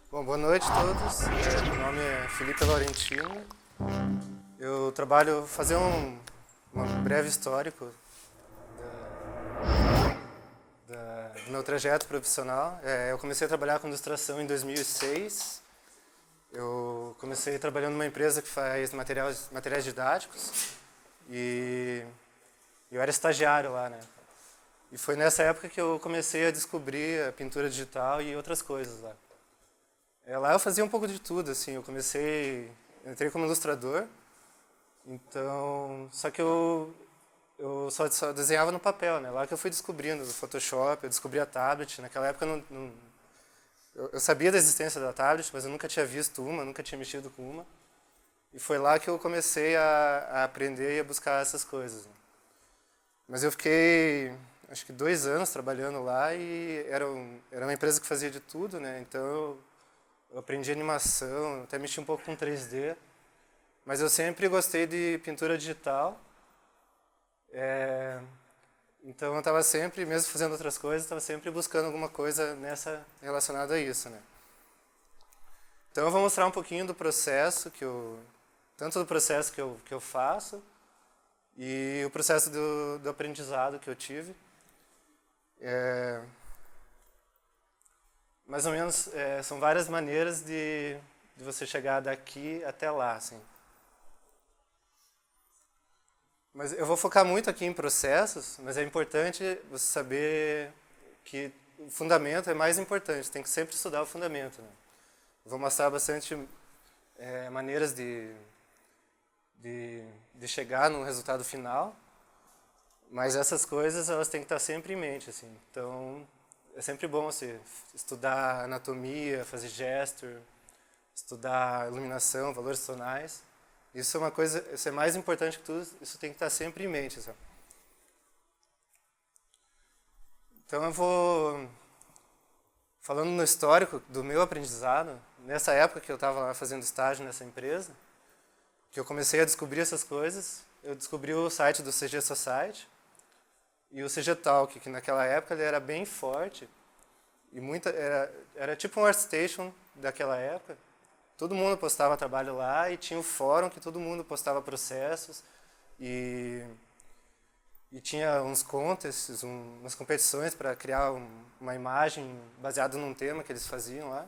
Bom, boa noite a todos. Meu nome é Felipe Laurentino. Eu trabalho, vou fazer um breve histórico do meu trajeto profissional. Eu comecei a trabalhar com ilustração em 2006. Eu comecei trabalhando numa empresa que faz materiais didáticos e eu era estagiário lá, né? E foi nessa época que eu comecei a descobrir a pintura digital e outras coisas lá. Lá eu fazia um pouco de tudo, assim, entrei como ilustrador, então, só que eu só desenhava no papel, né? Lá que eu fui descobrindo o Photoshop, eu descobri a tablet, naquela época eu sabia da existência da tablet, mas eu nunca tinha visto uma, nunca tinha mexido com uma, e foi lá que eu comecei a aprender e a buscar essas coisas, né? Mas eu fiquei, acho que 2 anos trabalhando lá e era uma empresa que fazia de tudo, né? Então eu aprendi animação, até mexi um pouco com 3D, mas eu sempre gostei de pintura digital. Então eu estava sempre, mesmo fazendo outras coisas, estava sempre buscando alguma coisa relacionada a isso, né? Então eu vou mostrar um pouquinho do processo tanto do processo que eu faço e o processo do aprendizado que eu tive. Mais ou menos, são várias maneiras de você chegar daqui até lá, assim. Mas eu vou focar muito aqui em processos, mas é importante você saber que o fundamento é mais importante, tem que sempre estudar o fundamento, né? Eu vou mostrar bastante maneiras de chegar no resultado final, mas essas coisas elas têm que estar sempre em mente, assim. Então, é sempre bom você estudar anatomia, fazer gesture, estudar iluminação, valores tonais. Isso é uma coisa, isso é mais importante que tudo, isso tem que estar sempre em mente, sabe? Então eu vou falando no histórico do meu aprendizado, nessa época que eu estava lá fazendo estágio nessa empresa, que eu comecei a descobrir essas coisas, eu descobri o site do CG Society e o CG Talk, que naquela época ele era bem forte e era tipo um ArtStation daquela época. Todo mundo postava trabalho lá e tinha um fórum que todo mundo postava processos e tinha uns contests, umas competições para criar uma imagem baseada num tema que eles faziam lá.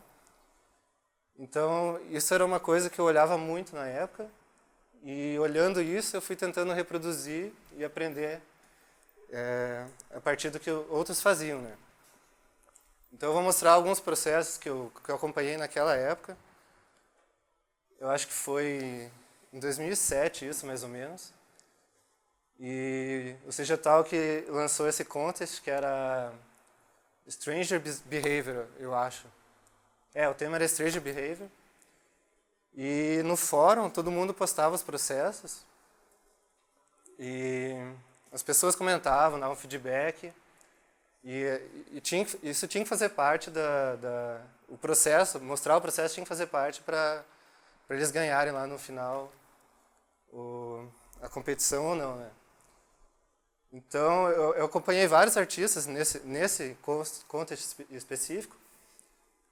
Então, isso era uma coisa que eu olhava muito na época e olhando isso eu fui tentando reproduzir e aprender a partir do que outros faziam, né? Então eu vou mostrar alguns processos que eu acompanhei naquela época. Eu acho que foi em 2007 isso, mais ou menos. E o CG Talk lançou esse contest que era Stranger Behavior, eu acho. O tema era Stranger Behavior. E no fórum todo mundo postava os processos. E as pessoas comentavam, davam feedback. Isso tinha que fazer parte o processo, mostrar o processo tinha que fazer parte para eles ganharem lá no final a competição ou não, né? Então, eu acompanhei vários artistas nesse contest específico,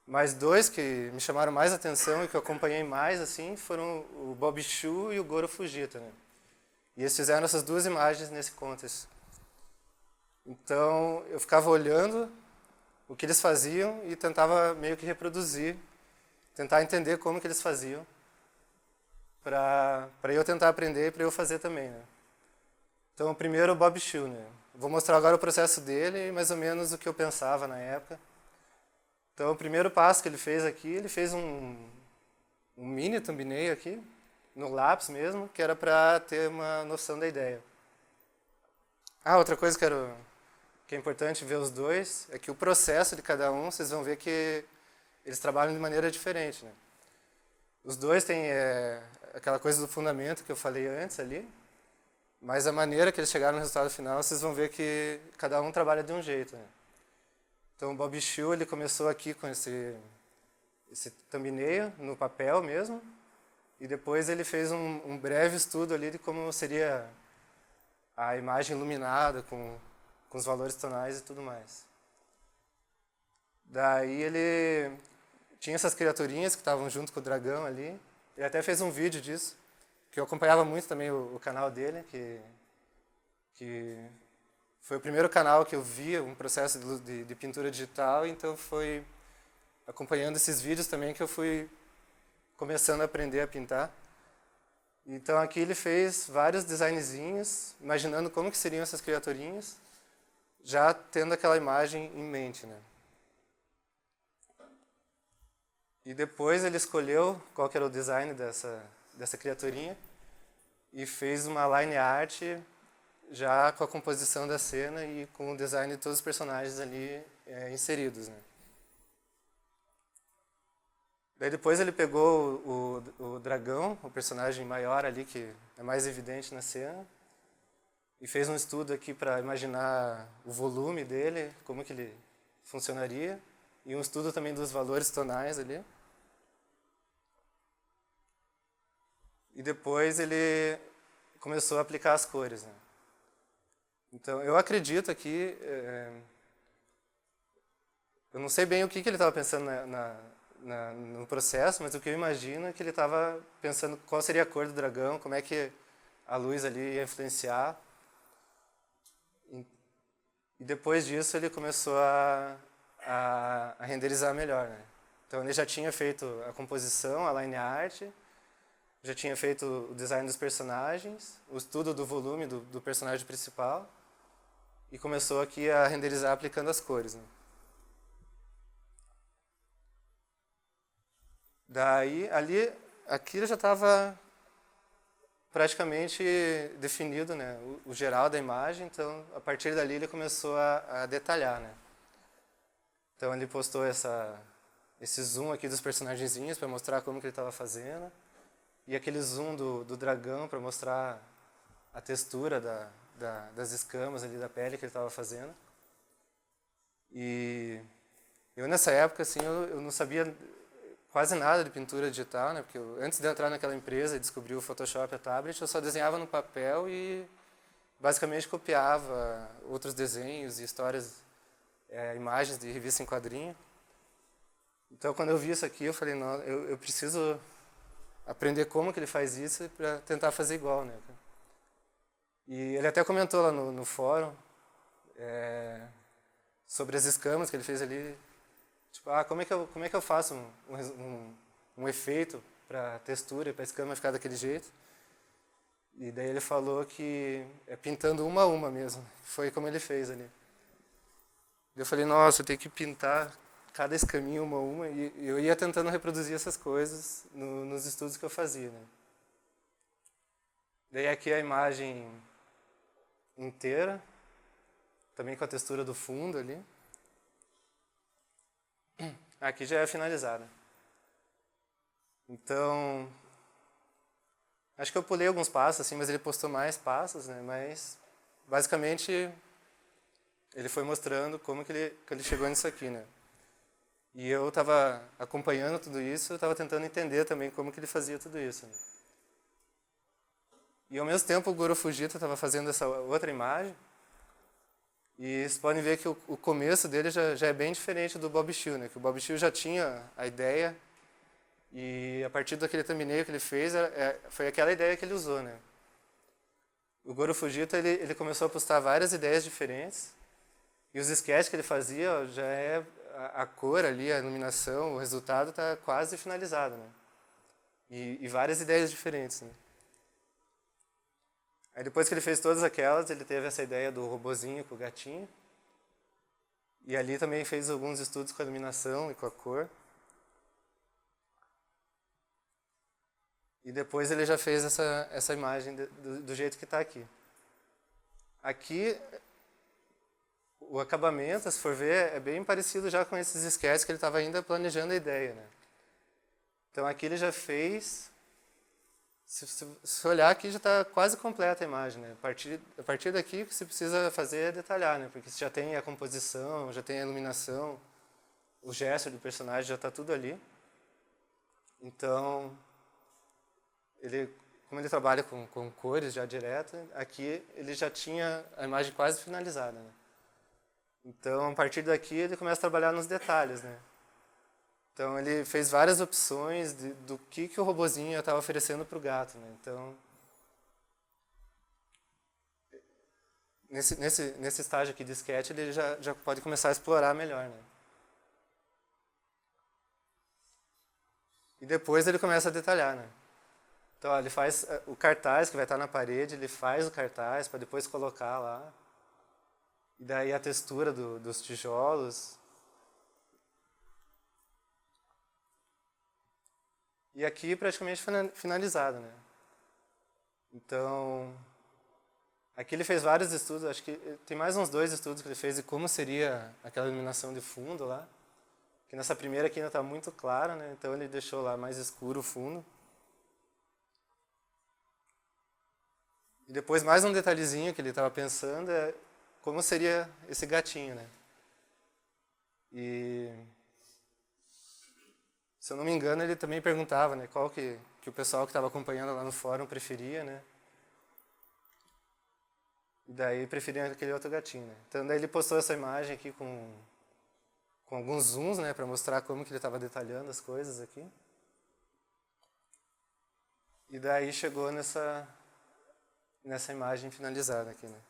mas 2 que me chamaram mais atenção e que eu acompanhei mais assim foram o Bob Shu e o Goro Fujita, né? E eles fizeram essas 2 imagens nesse contest. Então, eu ficava olhando o que eles faziam e tentava meio que reproduzir, tentar entender como que eles faziam, para eu tentar aprender e para eu fazer também, né? Então, primeiro o Bob Shu, né? Vou mostrar agora o processo dele e mais ou menos o que eu pensava na época. Então, o primeiro passo que ele fez aqui, ele fez um mini thumbnail aqui, no lápis mesmo, que era para ter uma noção da ideia. Outra coisa que é importante ver os 2 é que o processo de cada um, vocês vão ver que eles trabalham de maneira diferente, né? Os 2 têm aquela coisa do fundamento que eu falei antes ali, mas a maneira que eles chegaram no resultado final, vocês vão ver que cada um trabalha de um jeito, né? Então o Bob Shu, ele começou aqui com esse thumbnail no papel mesmo, e depois ele fez um breve estudo ali de como seria a imagem iluminada com os valores tonais e tudo mais. Daí ele tinha essas criaturinhas que estavam junto com o dragão ali. Ele até fez um vídeo disso, que eu acompanhava muito também o canal dele, que foi o primeiro canal que eu via um processo de pintura digital, então foi acompanhando esses vídeos também que eu fui começando a aprender a pintar. Então aqui ele fez vários designzinhos, imaginando como que seriam essas criaturinhas, já tendo aquela imagem em mente, né? E depois ele escolheu qual que era o design dessa criaturinha e fez uma line art já com a composição da cena e com o design de todos os personagens ali inseridos, né? Daí depois ele pegou o dragão, o personagem maior ali, que é mais evidente na cena, e fez um estudo aqui para imaginar o volume dele, como que ele funcionaria, e um estudo também dos valores tonais ali. E depois ele começou a aplicar as cores, né? Então, eu acredito aqui, eu não sei bem o que ele estava pensando no processo, mas o que eu imagino é que ele estava pensando qual seria a cor do dragão, como é que a luz ali ia influenciar. E depois disso ele começou a renderizar melhor, né? Então ele já tinha feito a composição, a line art, já tinha feito o design dos personagens, o estudo do volume do personagem principal, e começou aqui a renderizar aplicando as cores, né? Daí, aqui já estava praticamente definido, né, o geral da imagem, então a partir dali ele começou a detalhar, né? Então ele postou esse zoom aqui dos personagenzinhos para mostrar como que ele estava fazendo, e aquele zoom do dragão para mostrar a textura das escamas ali da pele que ele estava fazendo. E eu nessa época assim eu não sabia quase nada de pintura digital, né? Porque antes de entrar naquela empresa e descobrir o Photoshop e a tablet, eu só desenhava no papel e basicamente copiava outros desenhos e histórias, imagens de revista em quadrinho. Então, quando eu vi isso aqui, eu falei, não, eu preciso aprender como que ele faz isso para tentar fazer igual, né? E ele até comentou lá no fórum sobre as escamas que ele fez ali. Tipo, como é que eu faço um efeito para a textura e para a escama ficar daquele jeito? E daí ele falou que é pintando uma a uma mesmo. Foi como ele fez ali. Eu falei, nossa, eu tenho que pintar cada escaminha uma a uma. E eu ia tentando reproduzir essas coisas nos estudos que eu fazia, né? Daí aqui a imagem inteira, também com a textura do fundo ali. Aqui já é finalizada. Então, acho que eu pulei alguns passos, assim, mas ele postou mais passos, né? Mas, basicamente, ele foi mostrando como que ele chegou nisso aqui, né? E eu estava acompanhando tudo isso, eu estava tentando entender também como que ele fazia tudo isso, né? E, ao mesmo tempo, o Goro Fujita estava fazendo essa outra imagem. E vocês podem ver que o começo dele já é bem diferente do Bob Shield, né? Que o Bob Shield já tinha a ideia e a partir daquele thumbnail que ele fez, foi aquela ideia que ele usou, né? O Goro Fujita, ele começou a postar várias ideias diferentes e os sketches que ele fazia, ó, já é a cor ali, a iluminação, o resultado está quase finalizado, né? E várias ideias diferentes, né? Aí depois que ele fez todas aquelas, ele teve essa ideia do robozinho com o gatinho. E ali também fez alguns estudos com a iluminação e com a cor. E depois ele já fez essa imagem do jeito que está aqui. Aqui, o acabamento, se for ver, é bem parecido já com esses sketches que ele estava ainda planejando a ideia, né? Então aqui ele já fez... Se olhar aqui já está quase completa a imagem, né? A partir daqui o que você precisa fazer é detalhar, né? Porque você já tem a composição, já tem a iluminação, o gesto do personagem já está tudo ali. Então, ele como ele trabalha com cores já direto, aqui ele já tinha a imagem quase finalizada, né? Então, a partir daqui, ele começa a trabalhar nos detalhes, né? Então, ele fez várias opções do que o robozinho estava oferecendo para o gato, né? Então, nesse estágio aqui de sketch, ele já pode começar a explorar melhor, né? E depois ele começa a detalhar, né? Então, ó, ele faz o cartaz que vai estar na parede, ele faz o cartaz para depois colocar lá. E daí a textura dos tijolos. E aqui praticamente finalizado, né? Então, aqui ele fez vários estudos, acho que tem mais uns 2 estudos que ele fez de como seria aquela iluminação de fundo lá. Que nessa primeira aqui ainda está muito clara, né? Então ele deixou lá mais escuro o fundo. E depois mais um detalhezinho que ele estava pensando é como seria esse gatinho, né? E se eu não me engano, ele também perguntava, né, qual que o pessoal que estava acompanhando lá no fórum preferia, né? E daí preferia aquele outro gatinho, né? Então daí ele postou essa imagem aqui com alguns zooms, né, para mostrar como que ele estava detalhando as coisas aqui. E daí chegou nessa imagem finalizada aqui, né?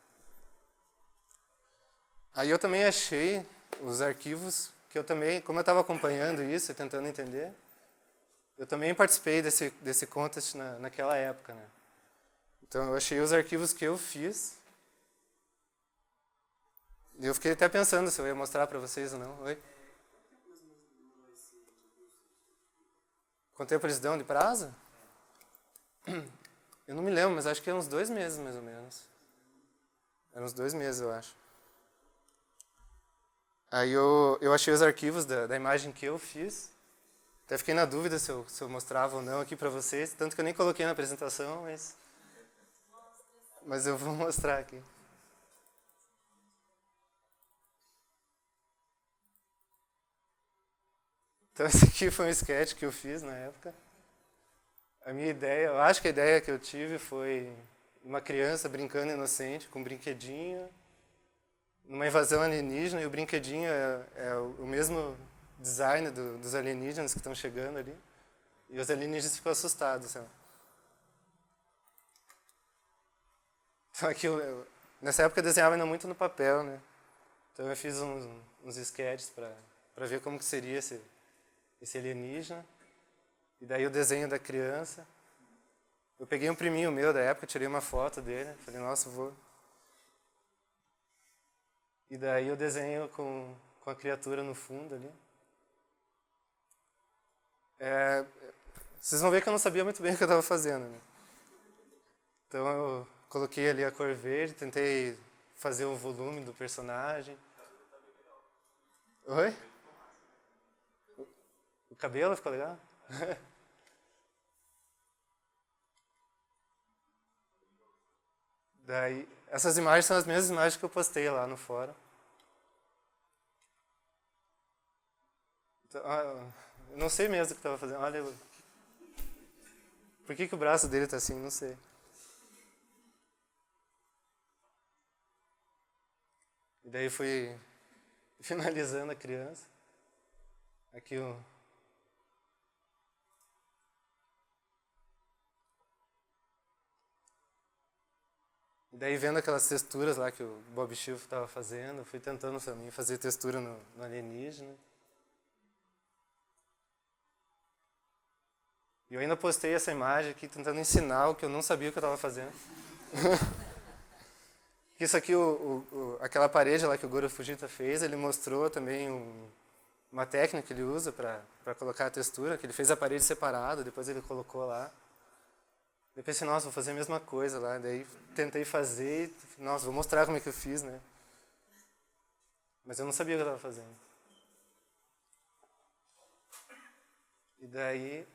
Aí eu também achei os arquivos que eu também, como eu estava acompanhando isso e tentando entender, eu também participei desse contest naquela época, né? Então eu achei os arquivos que eu fiz. E eu fiquei até pensando se eu ia mostrar para vocês ou não. Oi? Quanto tempo eles dão de prazo? Eu não me lembro, mas acho que é uns 2 meses, mais ou menos. Eram uns 2 meses, eu acho. Aí eu achei os arquivos da imagem que eu fiz. Até fiquei na dúvida se eu mostrava ou não aqui para vocês. Tanto que eu nem coloquei na apresentação, mas eu vou mostrar aqui. Então esse aqui foi um sketch que eu fiz na época. A minha ideia, eu acho que a ideia que eu tive foi uma criança brincando inocente com um brinquedinho, numa invasão alienígena, e o brinquedinho é o mesmo design dos alienígenas que estão chegando ali. E os alienígenas ficam assustados. Assim. Então aqui, nessa época eu desenhava ainda muito no papel, né? Então eu fiz uns sketches para ver como que seria esse alienígena. E daí o desenho da criança. Eu peguei um priminho meu da época, tirei uma foto dele. Falei, nossa, vou... E daí eu desenho com a criatura no fundo ali. Vocês vão ver que eu não sabia muito bem o que eu estava fazendo, né? Então eu coloquei ali a cor verde, tentei fazer o volume do personagem. Oi? O cabelo ficou legal? Daí, essas imagens são as mesmas imagens que eu postei lá no fórum. Então, eu não sei mesmo o que estava fazendo. Olha, por que o braço dele está assim? Não sei. E daí fui finalizando a criança. Aqui o... E daí vendo aquelas texturas lá que o Bob Schiff estava fazendo, fui tentando também fazer textura no alienígena. E eu ainda postei essa imagem aqui tentando ensinar o que eu não sabia o que eu estava fazendo. Isso aqui, aquela parede lá que o Goro Fujita fez, ele mostrou também uma técnica que ele usa para colocar a textura, que ele fez a parede separada, depois ele colocou lá. Eu pensei, nossa, vou fazer a mesma coisa lá. Daí tentei fazer e, nossa, vou mostrar como é que eu fiz, né? Mas eu não sabia o que eu estava fazendo. E daí,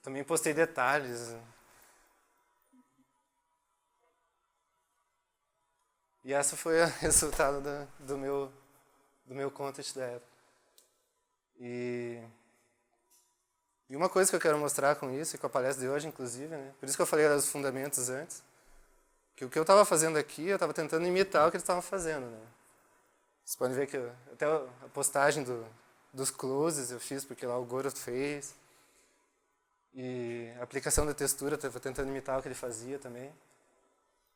também postei detalhes. E essa foi o resultado do meu contest da época. E E uma coisa que eu quero mostrar com isso, e com a palestra de hoje, inclusive, né? Por isso que eu falei dos fundamentos antes, que o que eu estava fazendo aqui, eu estava tentando imitar o que eles estavam fazendo, né? Vocês podem ver que até a postagem dos closes eu fiz, porque lá o Goro fez. E a aplicação da textura, eu estava tentando imitar o que ele fazia também.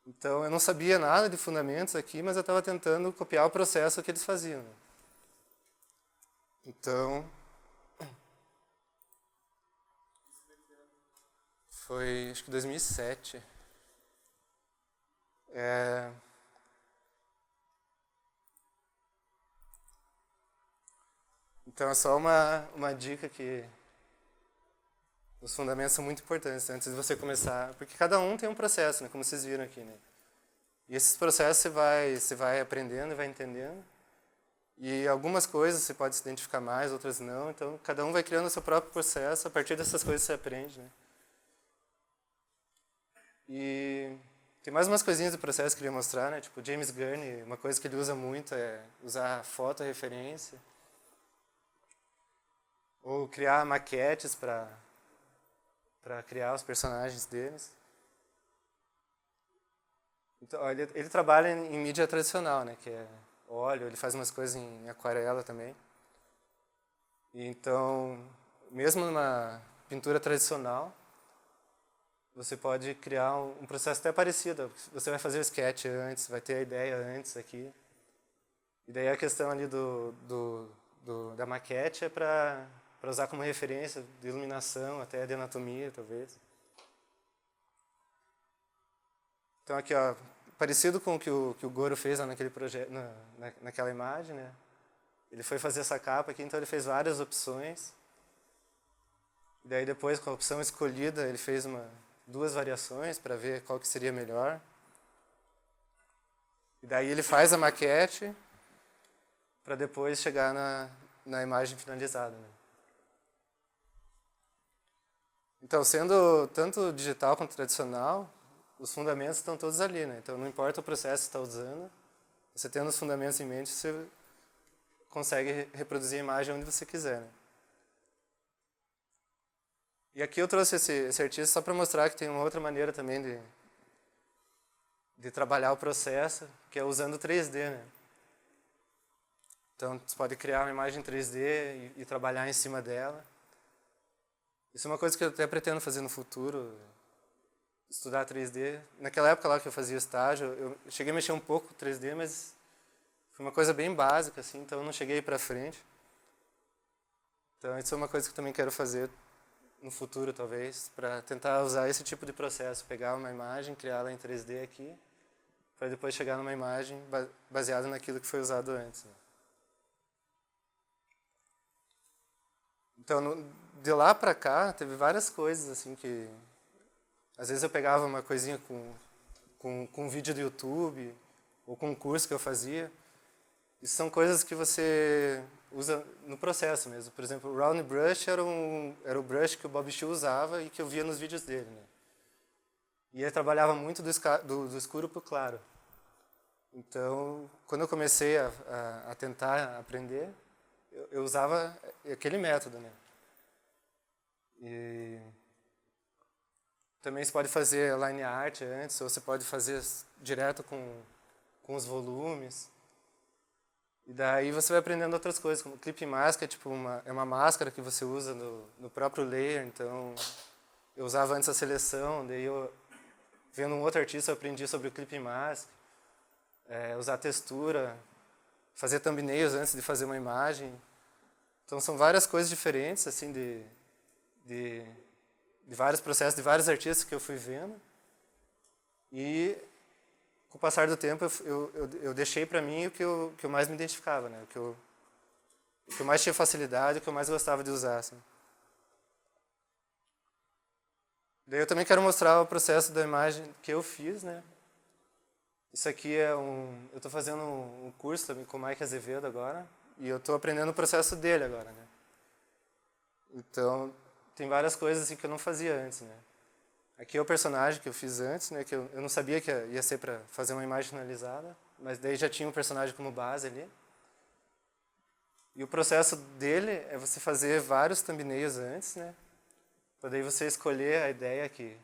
Então, eu não sabia nada de fundamentos aqui, mas eu estava tentando copiar o processo que eles faziam, né? Então, foi, acho que 2007. Então, é só uma dica que os fundamentos são muito importantes antes de você começar, porque cada um tem um processo, né, como vocês viram aqui, né? E esses processos você vai aprendendo e vai entendendo. E algumas coisas você pode se identificar mais, outras não. Então, cada um vai criando o seu próprio processo. A partir dessas coisas você aprende, né? E tem mais umas coisinhas do processo que eu queria mostrar, né? Tipo, James Gurney, uma coisa que ele usa muito é usar foto-referência. Ou criar maquetes para criar os personagens deles. Então, ó, ele trabalha em mídia tradicional, né? Que é óleo, ele faz umas coisas em aquarela também. E então, mesmo numa pintura tradicional, você pode criar um processo até parecido. Você vai fazer o sketch antes, vai ter a ideia antes aqui. E daí a questão ali da maquete é para usar como referência de iluminação, até de anatomia, talvez. Então aqui, ó, parecido com o que o Goro fez lá naquele projeto, naquela imagem, né? Ele foi fazer essa capa aqui, então ele fez várias opções. E daí depois, com a opção escolhida, ele fez duas variações para ver qual que seria melhor. E daí ele faz a maquete para depois chegar na imagem finalizada, né? Então, sendo tanto digital quanto tradicional, os fundamentos estão todos ali, né? Então, não importa o processo que você está usando, você tendo os fundamentos em mente, você consegue reproduzir a imagem onde você quiser, né? E aqui eu trouxe esse artista só para mostrar que tem uma outra maneira também de trabalhar o processo, que é usando 3D, né? Então, você pode criar uma imagem 3D e trabalhar em cima dela. Isso é uma coisa que eu até pretendo fazer no futuro, estudar 3D. Naquela época lá que eu fazia estágio, eu cheguei a mexer um pouco com 3D, mas foi uma coisa bem básica, assim, então eu não cheguei para frente. Então, isso é uma coisa que eu também quero fazer no futuro, talvez, para tentar usar esse tipo de processo, pegar uma imagem, criá-la em 3D aqui, para depois chegar numa imagem baseada naquilo que foi usado antes, né? Então, de lá para cá, teve várias coisas, assim, que... Às vezes eu pegava uma coisinha com um vídeo do YouTube, ou com um curso que eu fazia. Isso são coisas que você usa no processo mesmo. Por exemplo, o Round Brush era o brush que o Bob Chu usava e que eu via nos vídeos dele, né? E ele trabalhava muito do escuro para o claro. Então, quando eu comecei a tentar aprender, eu usava aquele método, né? E também você pode fazer line art antes, ou você pode fazer direto com os volumes. E daí você vai aprendendo outras coisas, como clip mask é tipo uma máscara que você usa no próprio layer. Então, eu usava antes a seleção, daí vendo um outro artista eu aprendi sobre o clip mask, usar textura, fazer thumbnails antes de fazer uma imagem. Então, são várias coisas diferentes, assim, de vários processos, de vários artistas que eu fui vendo. E, com o passar do tempo, eu deixei para mim o que eu mais me identificava, né? O que eu mais tinha facilidade, o que eu mais gostava de usar, assim. Daí eu também quero mostrar o processo da imagem que eu fiz, né? Isso aqui eu estou fazendo um curso também com o Mike Azevedo agora, e eu estou aprendendo o processo dele agora, né? Então, tem várias coisas assim que eu não fazia antes, né? Aqui é o personagem que eu fiz antes, né? Que eu não sabia que ia ser para fazer uma imagem finalizada, mas daí já tinha um personagem como base ali. E o processo dele é você fazer vários thumbnails antes, né? para daí você escolher a ideia que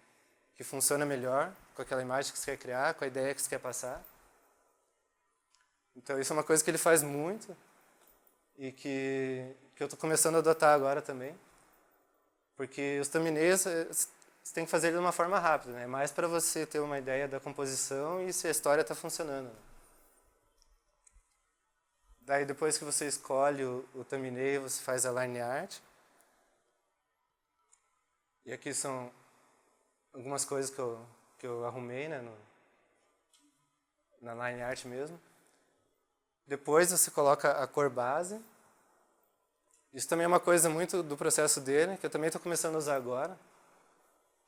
funciona melhor com aquela imagem que você quer criar, com a ideia que você quer passar. Então isso é uma coisa que ele faz muito e que eu estou começando a adotar agora também. Porque os thumbnails você tem que fazer ele de uma forma rápida, né? Mais para você ter uma ideia da composição e se a história está funcionando. Né? Daí depois que você escolhe o thumbnail, você faz a line art. E aqui são algumas coisas que eu arrumei, né, na line art mesmo. Depois você coloca a cor base. Isso também é uma coisa muito do processo dele, que eu também estou começando a usar agora,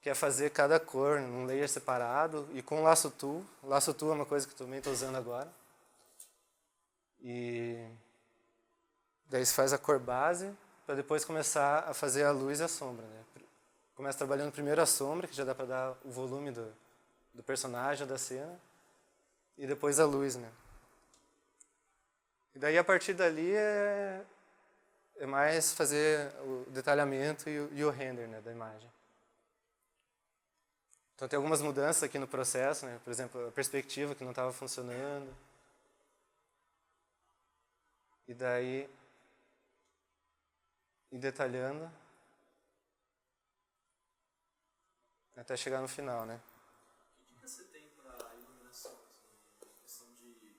que é fazer cada cor num layer separado e com laço tool. Laço tool é uma coisa que eu também estou usando agora. E daí você faz a cor base para depois começar a fazer a luz e a sombra. Né? Começa trabalhando primeiro a sombra, que já dá para dar o volume do personagem, da cena, e depois a luz. Né? E daí a partir dali é mais fazer o detalhamento e o render, né, da imagem. Então tem algumas mudanças aqui no processo, né? Por exemplo, a perspectiva que não estava funcionando. E daí, ir detalhando até chegar no final, né? Que dica você tem para iluminação, assim, questão de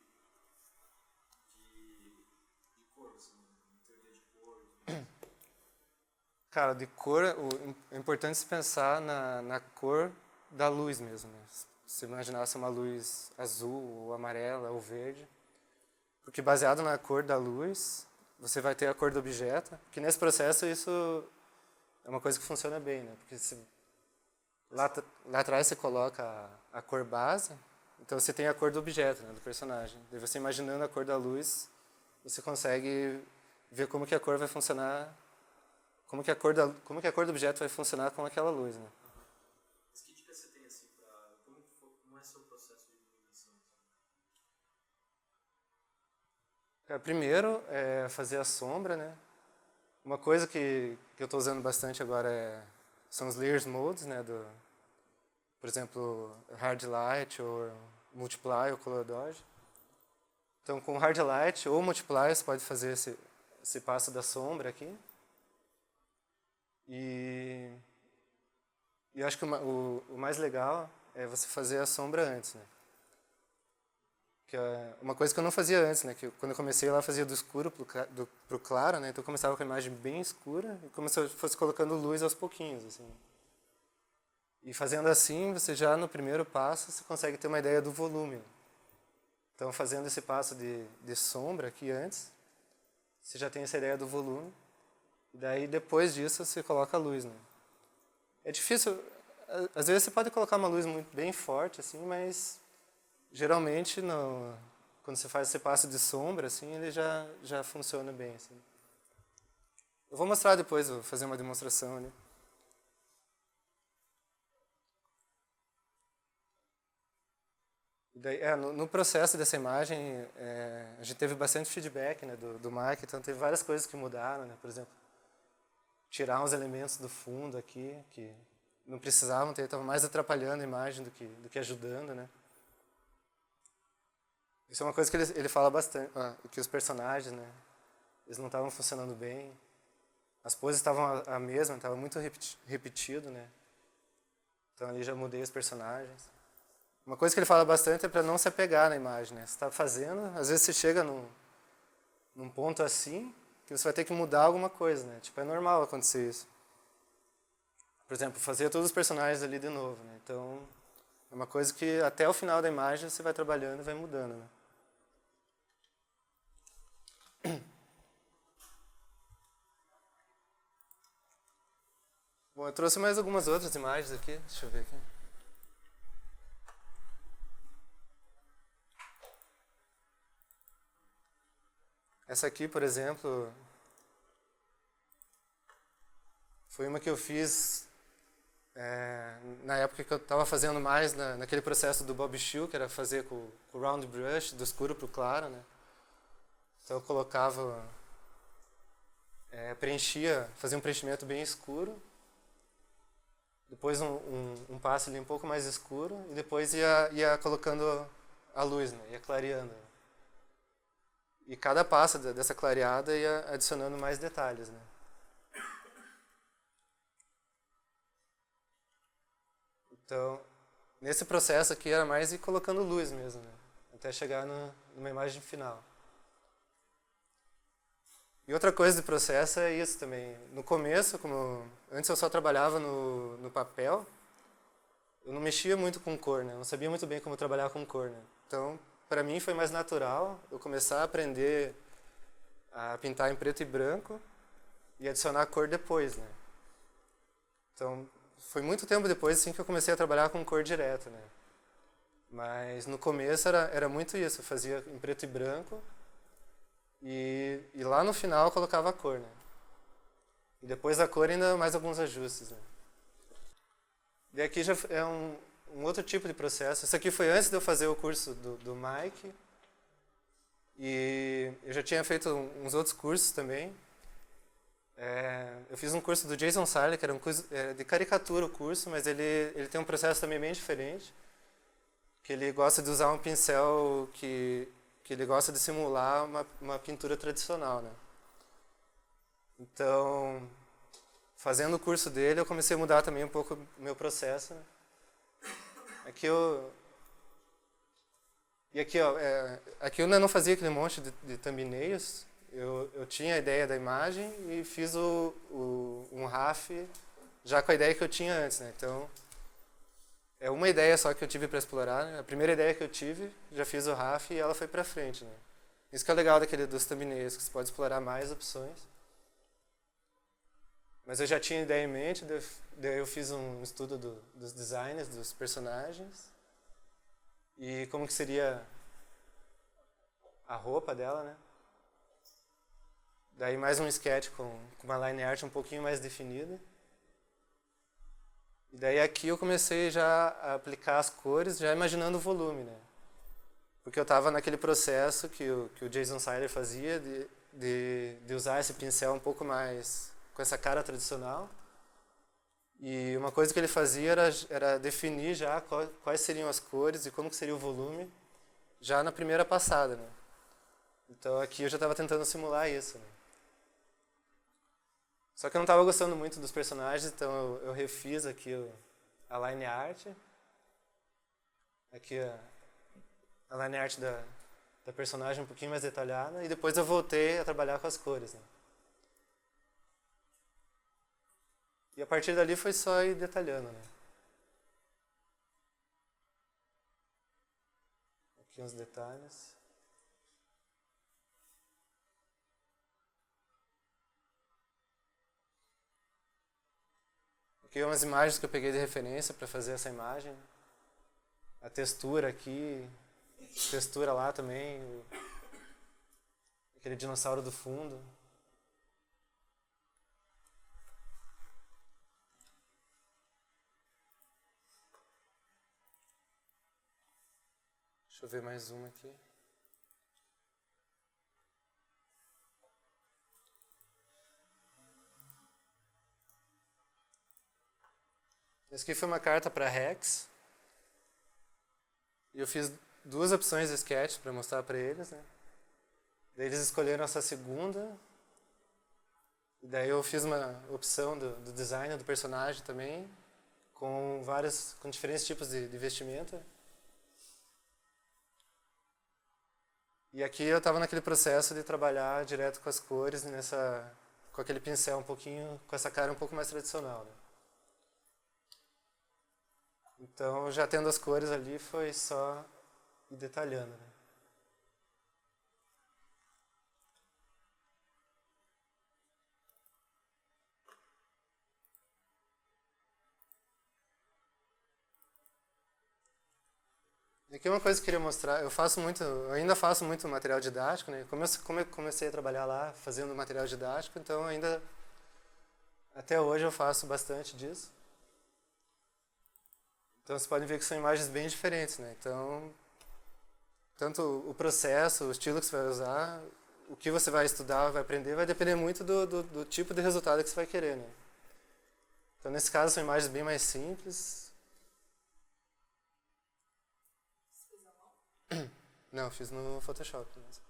cor, assim, teoria de cor? Cara, de cor, é importante se pensar na cor da luz mesmo. Né? Se imaginasse uma luz azul, ou amarela, ou verde. Porque baseado na cor da luz, você vai ter a cor do objeto. Que nesse processo isso é uma coisa que funciona bem, né? Porque lá atrás você coloca a cor base, então você tem a cor do objeto, né, do personagem. Daí você imaginando a cor da luz, você consegue ver como que a cor vai funcionar, como que a cor do objeto vai funcionar com aquela luz, né? Mas que dica você tem assim para como é o seu processo de iluminação? Primeiro é fazer a sombra, né? Uma coisa que eu estou usando bastante agora são os layers modes, né? Por exemplo, hard light ou multiply ou color dodge. Então, com hard light ou multiply, você pode fazer esse passo da sombra aqui. E eu acho que o mais legal é você fazer a sombra antes, né? Que é uma coisa que eu não fazia antes, né? Que quando eu comecei lá, eu fazia do escuro pro claro, né? Então eu começava com a imagem bem escura e como se eu fosse colocando luz aos pouquinhos, assim. E fazendo assim, você já no primeiro passo, você consegue ter uma ideia do volume. Então, fazendo esse passo de sombra aqui antes, você já tem essa ideia do volume. E daí, depois disso, você coloca a luz, né? É difícil... Às vezes você pode colocar uma luz bem forte, assim, mas geralmente, quando você faz esse passo de sombra, assim, ele já funciona bem, assim. Eu vou mostrar depois, vou fazer uma demonstração ali. Daí, no processo dessa imagem, a gente teve bastante feedback, né, do Mike, então teve várias coisas que mudaram, né, por exemplo, tirar uns elementos do fundo aqui, que não precisavam ter, estavam mais atrapalhando a imagem do que ajudando, né. Isso é uma coisa que ele fala bastante, que os personagens, né, eles não estavam funcionando bem, as poses estavam a mesma, estava muito repetido, né, então ali já mudei os personagens. Uma coisa que ele fala bastante é para não se apegar na imagem, né? Você está fazendo, às vezes você chega num ponto assim, que você vai ter que mudar alguma coisa, né? Tipo, é normal acontecer isso. Por exemplo, fazer todos os personagens ali de novo, né? Então, é uma coisa que até o final da imagem você vai trabalhando e vai mudando, né? Bom, eu trouxe mais algumas outras imagens aqui, deixa eu ver aqui. Essa aqui, por exemplo, foi uma que eu fiz na época que eu estava fazendo mais naquele processo do Bob Shield, que era fazer com o round brush, do escuro para o claro, né? Então eu colocava, fazia um preenchimento bem escuro, depois um passe ali um pouco mais escuro e depois ia colocando a luz, né? Ia clareando. E cada passo dessa clareada ia adicionando mais detalhes, né? Então, nesse processo aqui era mais ir colocando luz mesmo, né? Até chegar numa imagem final. E outra coisa do processo é isso também. No começo, como antes eu só trabalhava no papel, eu não mexia muito com cor, né? Eu não sabia muito bem como trabalhar com cor, né? Então, para mim foi mais natural eu começar a aprender a pintar em preto e branco e adicionar cor depois, né? Então, foi muito tempo depois assim que eu comecei a trabalhar com cor direto, né? Mas no começo era muito isso, eu fazia em preto e branco e lá no final eu colocava a cor, né? E depois da cor ainda mais alguns ajustes, né? E aqui já é um outro tipo de processo. Isso aqui foi antes de eu fazer o curso do Mike. E eu já tinha feito uns outros cursos também. Eu fiz um curso do Jason Seiler, que era um curso de caricatura o curso, mas ele tem um processo também bem diferente. Que ele gosta de usar um pincel que ele gosta de simular uma pintura tradicional, né? Então, fazendo o curso dele, eu comecei a mudar também um pouco o meu processo, né? Aqui eu ainda não fazia aquele monte de thumbnails. Eu tinha a ideia da imagem e fiz um RAF já com a ideia que eu tinha antes, né? Então, é uma ideia só que eu tive para explorar, né? A primeira ideia que eu tive, já fiz o RAF e ela foi para frente, né? Isso que é legal dos thumbnails, que você pode explorar mais opções. Mas eu já tinha ideia em mente, daí eu fiz um estudo dos designs, dos personagens e como que seria a roupa dela, né? Daí mais um sketch com uma line art um pouquinho mais definida. E daí aqui eu comecei já a aplicar as cores, já imaginando o volume, né? Porque eu estava naquele processo que o Jason Seiler fazia de usar esse pincel um pouco mais com essa cara tradicional. E uma coisa que ele fazia era definir já quais seriam as cores e como que seria o volume já na primeira passada, né? Então aqui eu já estava tentando simular isso, né? Só que eu não estava gostando muito dos personagens, então eu refiz aqui a line art. Aqui a line art da personagem um pouquinho mais detalhada e depois eu voltei a trabalhar com as cores, né? E a partir dali foi só ir detalhando, né? Aqui uns detalhes. Aqui umas imagens que eu peguei de referência para fazer essa imagem. A textura aqui, textura lá também, aquele dinossauro do fundo. Deixa eu ver mais uma aqui. Essa aqui foi uma carta para Rex. E eu fiz duas opções de sketch para mostrar para eles, né? Daí eles escolheram essa segunda. E daí eu fiz uma opção do design do personagem também, com diferentes tipos de vestimenta. E aqui eu estava naquele processo de trabalhar direto com as cores, com aquele pincel um pouquinho, com essa cara um pouco mais tradicional, né? Então, já tendo as cores ali, foi só ir detalhando, né? E aqui uma coisa que eu queria mostrar, eu ainda faço muito material didático, né? Como eu comecei a trabalhar lá fazendo material didático, então até hoje eu faço bastante disso. Então vocês podem ver que são imagens bem diferentes, né? Então, tanto o processo, o estilo que você vai usar, o que você vai estudar, vai aprender, vai depender muito do tipo de resultado que você vai querer, né? Então, nesse caso, são imagens bem mais simples. Não, fiz no Photoshop mesmo.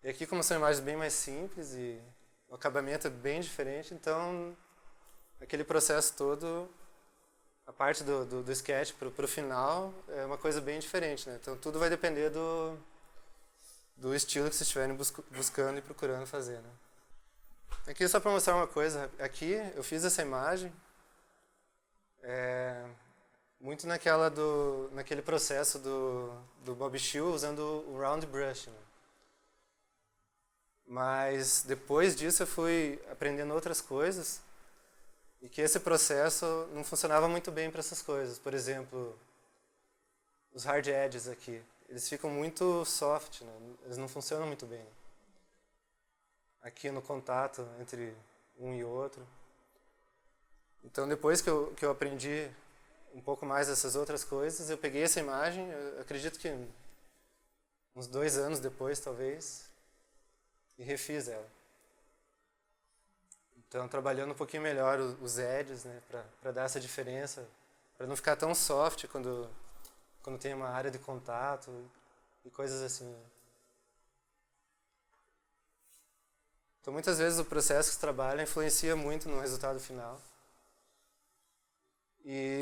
E aqui, como são imagens bem mais simples e o acabamento é bem diferente, então aquele processo todo, a parte do sketch para o final, é uma coisa bem diferente, né? Então tudo vai depender do estilo que vocês estiverem buscando e procurando fazer, né? Aqui só para mostrar uma coisa, aqui eu fiz essa imagem muito naquele processo do Bob Shield usando o round brush, né? Mas depois disso eu fui aprendendo outras coisas e que esse processo não funcionava muito bem para essas coisas. Por exemplo, os hard edges aqui, eles ficam muito soft, né? Eles não funcionam muito bem. Aqui no contato entre um e outro. Então depois que eu aprendi um pouco mais dessas outras coisas, eu peguei essa imagem, eu acredito que uns 2 anos depois, talvez, e refiz ela. Então, trabalhando um pouquinho melhor os edges, né, para dar essa diferença, para não ficar tão soft quando tem uma área de contato e coisas assim. Então, muitas vezes o processo que você trabalha influencia muito no resultado final.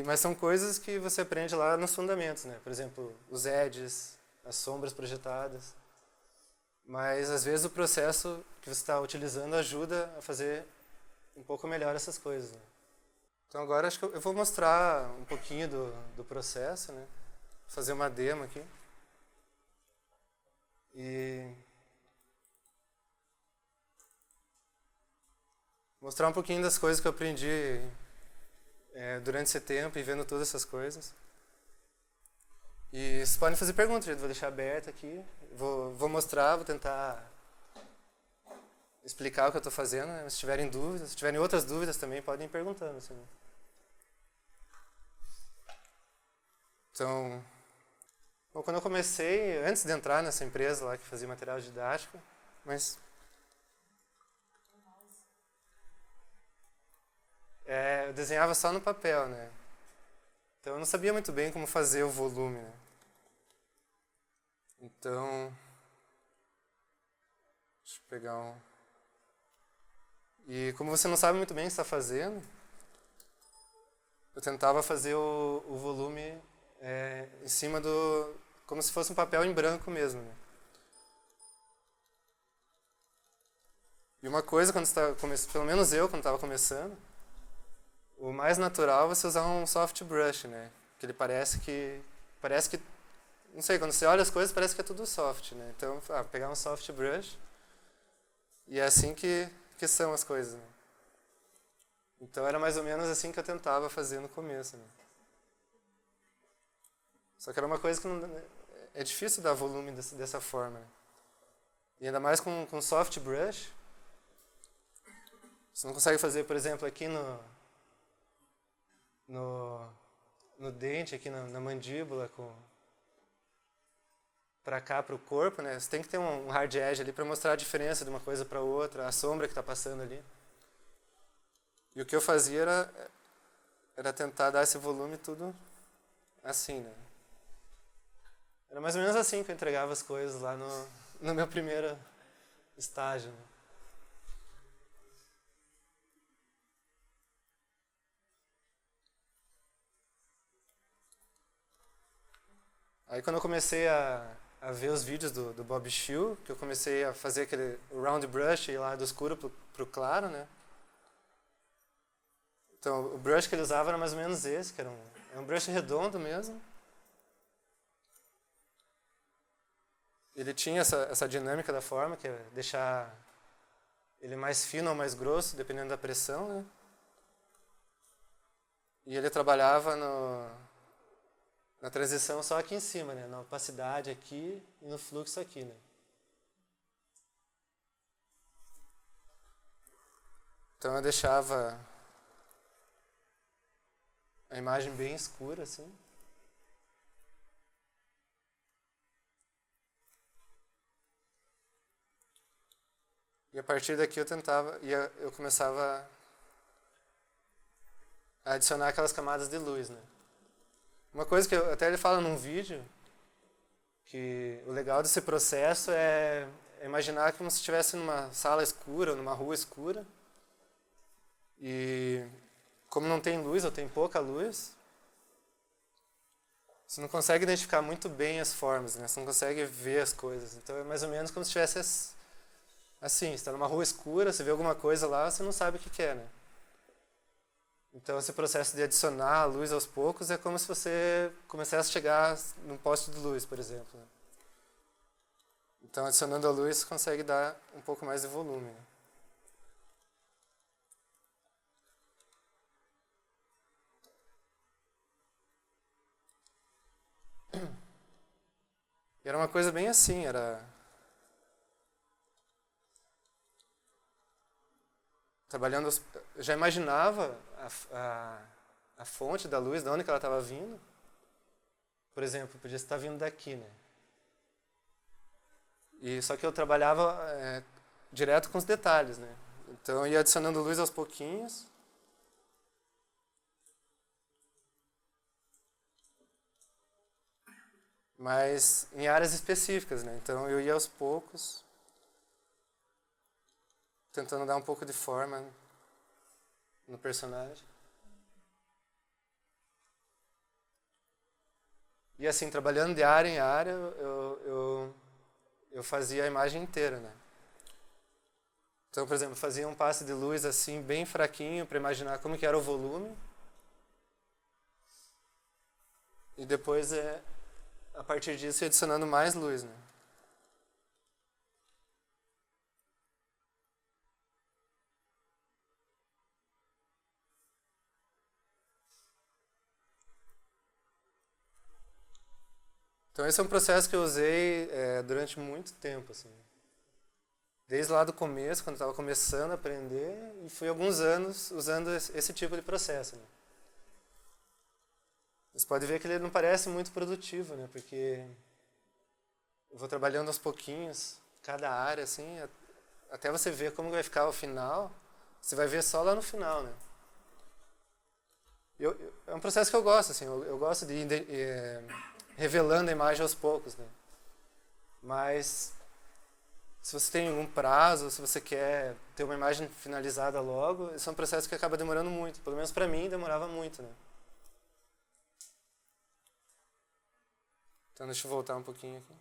Mas são coisas que você aprende lá nos fundamentos, né? Por exemplo, os edges, as sombras projetadas. Mas, às vezes, o processo que você está utilizando ajuda a fazer um pouco melhor essas coisas, né? Então, agora acho que eu vou mostrar um pouquinho do processo, né? Vou fazer uma demo aqui. E mostrar um pouquinho das coisas que eu aprendi durante esse tempo e vendo todas essas coisas. E vocês podem fazer perguntas, eu vou deixar aberto aqui. Vou mostrar, vou tentar explicar o que eu estou fazendo, né? Se tiverem dúvidas, se tiverem outras dúvidas também, podem ir perguntando. Assim. Então, bom, quando eu comecei, antes de entrar nessa empresa lá que fazia material didático, eu desenhava só no papel, né? Então eu não sabia muito bem como fazer o volume, né? Então, deixa eu pegar um... E como você não sabe muito bem o que está fazendo, eu tentava fazer o volume em cima como se fosse um papel em branco mesmo, né? E uma coisa, quando você está pelo menos eu, quando estava começando, o mais natural é você usar um soft brush, né? Que ele parece que, não sei, quando você olha as coisas parece que é tudo soft, né? Então, pegar um soft brush e é assim que são as coisas, né? Então era mais ou menos assim que eu tentava fazer no começo, né? Só que era uma coisa que é difícil dar volume dessa forma, né? E ainda mais com soft brush, você não consegue fazer, por exemplo, aqui no dente, aqui na mandíbula, para cá, para o corpo, né? Você tem que ter um hard edge ali para mostrar a diferença de uma coisa para outra, a sombra que está passando ali. E o que eu fazia era tentar dar esse volume tudo assim, né? Era mais ou menos assim que eu entregava as coisas lá no meu primeiro estágio, né? Aí quando eu comecei a ver os vídeos do Bob Shield, que eu comecei a fazer aquele round brush lá do escuro pro claro, né? Então o brush que ele usava era mais ou menos esse, que era um brush redondo mesmo. Ele tinha essa dinâmica da forma, que é deixar ele mais fino ou mais grosso, dependendo da pressão, né? E ele trabalhava na transição só aqui em cima, né? Na opacidade aqui e no fluxo aqui, né? Então eu deixava a imagem bem escura, assim. E a partir daqui eu começava a adicionar aquelas camadas de luz, né? Uma coisa que até ele fala num vídeo, que o legal desse processo é imaginar como se estivesse numa sala escura, numa rua escura, e como não tem luz, ou tem pouca luz, você não consegue identificar muito bem as formas, né? Você não consegue ver as coisas. Então é mais ou menos como se estivesse assim, você está numa rua escura, você vê alguma coisa lá, você não sabe o que é, né? Então esse processo de adicionar a luz aos poucos é como se você começasse a chegar num poste de luz, por exemplo, né? Então adicionando a luz você consegue dar um pouco mais de volume, né? E era uma coisa bem assim, era trabalhando, eu já imaginava a fonte da luz, de onde que ela estava vindo. Por exemplo, podia estar vindo daqui, né? E só que eu trabalhava direto com os detalhes, né? Então eu ia adicionando luz aos pouquinhos. Mas em áreas específicas, né? Então eu ia aos poucos, tentando dar um pouco de forma no personagem. E assim, trabalhando de área em área, eu fazia a imagem inteira, né? Então, por exemplo, fazia um passe de luz assim, bem fraquinho, para imaginar como que era o volume. E depois, a partir disso, ia adicionando mais luz, né? Então esse é um processo que eu usei durante muito tempo, assim. Desde lá do começo, quando eu estava começando a aprender, e fui alguns anos usando esse tipo de processo, né? Você pode ver que ele não parece muito produtivo, né? Porque eu vou trabalhando aos pouquinhos, cada área, assim, até você ver como vai ficar o final, você vai ver só lá no final, né? É um processo que eu gosto, assim, eu gosto de ir revelando a imagem aos poucos, né? Mas se você tem algum prazo, se você quer ter uma imagem finalizada logo, esse é um processo que acaba demorando muito. Pelo menos para mim demorava muito, né? Então deixa eu voltar um pouquinho aqui.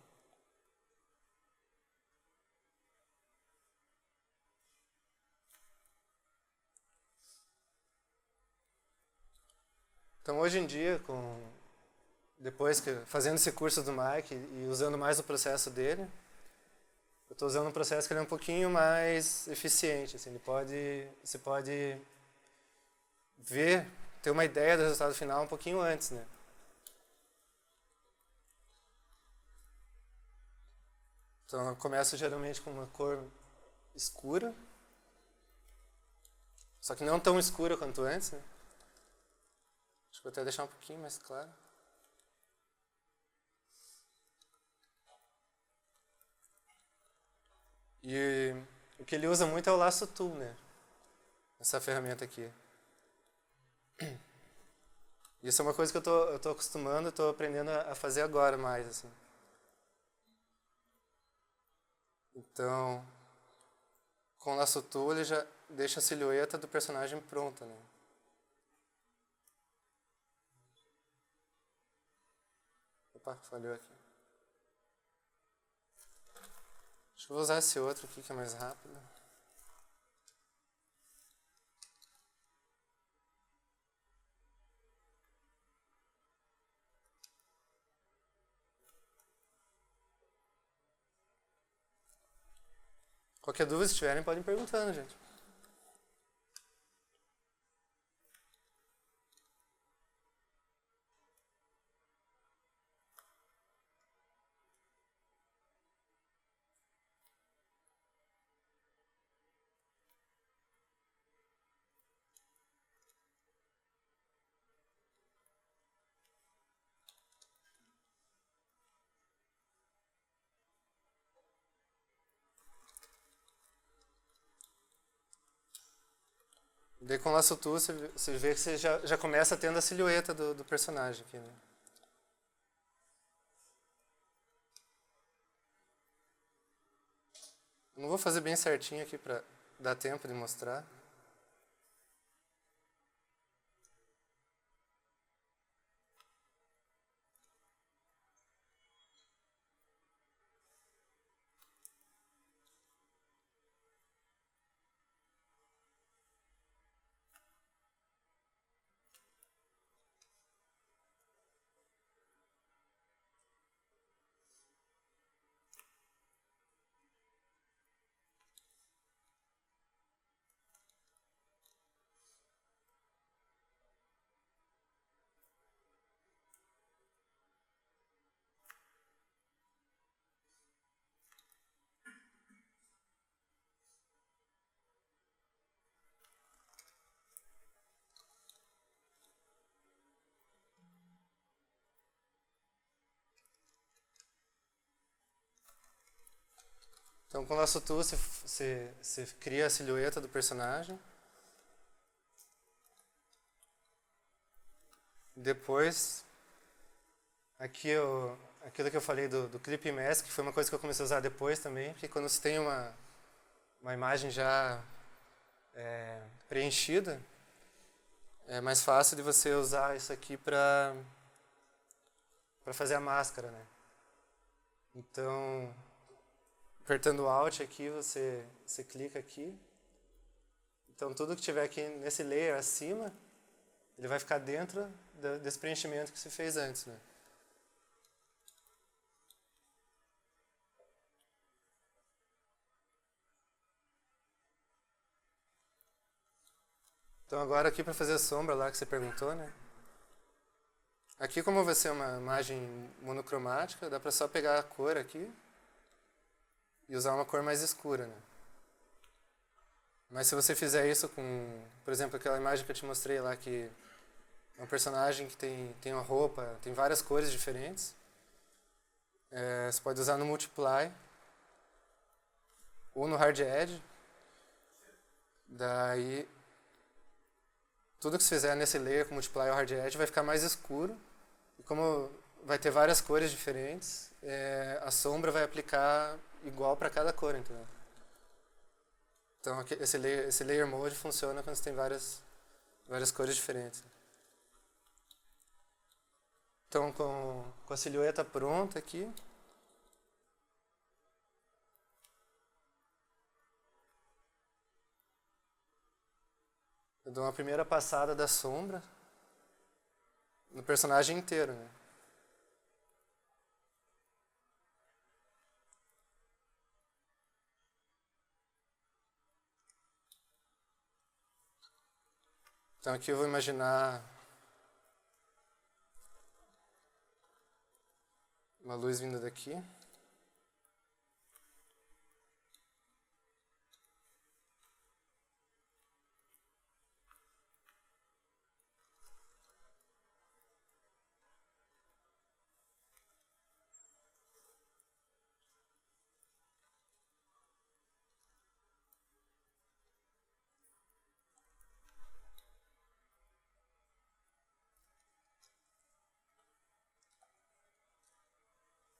Então hoje em dia, depois que fazendo esse curso do Mike e usando mais o processo dele, eu estou usando um processo que ele é um pouquinho mais eficiente. Assim, você pode ter uma ideia do resultado final um pouquinho antes, né? Então eu começo geralmente com uma cor escura, só que não tão escura quanto antes, né? Acho que vou até deixar um pouquinho mais claro. E o que ele usa muito é o Lasso Tool, né? Essa ferramenta aqui. Isso é uma coisa que eu tô acostumando, eu tô aprendendo a fazer agora mais, assim. Então, com o Lasso Tool ele já deixa a silhueta do personagem pronta, né? Opa, falhou aqui. Acho que eu vou usar esse outro aqui que é mais rápido. Qualquer dúvida, se tiverem, podem ir perguntando, gente. Daí com o laço tu, você vê que você já começa tendo a silhueta do personagem aqui, né? Não vou fazer bem certinho aqui pra dar tempo de mostrar. Então com o laço tu, você cria a silhueta do personagem. Depois, aqui aquilo que eu falei do Clip Mask, que foi uma coisa que eu comecei a usar depois também, porque quando você tem uma imagem já preenchida, é mais fácil de você usar isso aqui para fazer a máscara, né? Então, apertando o Alt aqui, você clica aqui. Então, tudo que tiver aqui nesse layer acima, ele vai ficar dentro desse preenchimento que você fez antes, né? Então agora aqui para fazer a sombra lá que você perguntou, né? Aqui como vai ser uma imagem monocromática, dá para só pegar a cor aqui e usar uma cor mais escura, né? Mas se você fizer isso com, por exemplo, aquela imagem que eu te mostrei lá, que é um personagem que tem uma roupa, tem várias cores diferentes, você pode usar no Multiply ou no Hard Edge. Daí, tudo que você fizer nesse layer com Multiply ou Hard Edge vai ficar mais escuro. E como vai ter várias cores diferentes, a sombra vai aplicar igual para cada cor, entendeu? Então aqui, esse layer mode funciona quando você tem várias cores diferentes. Então com a silhueta pronta aqui, eu dou uma primeira passada da sombra no personagem inteiro, né? Então aqui eu vou imaginar uma luz vindo daqui.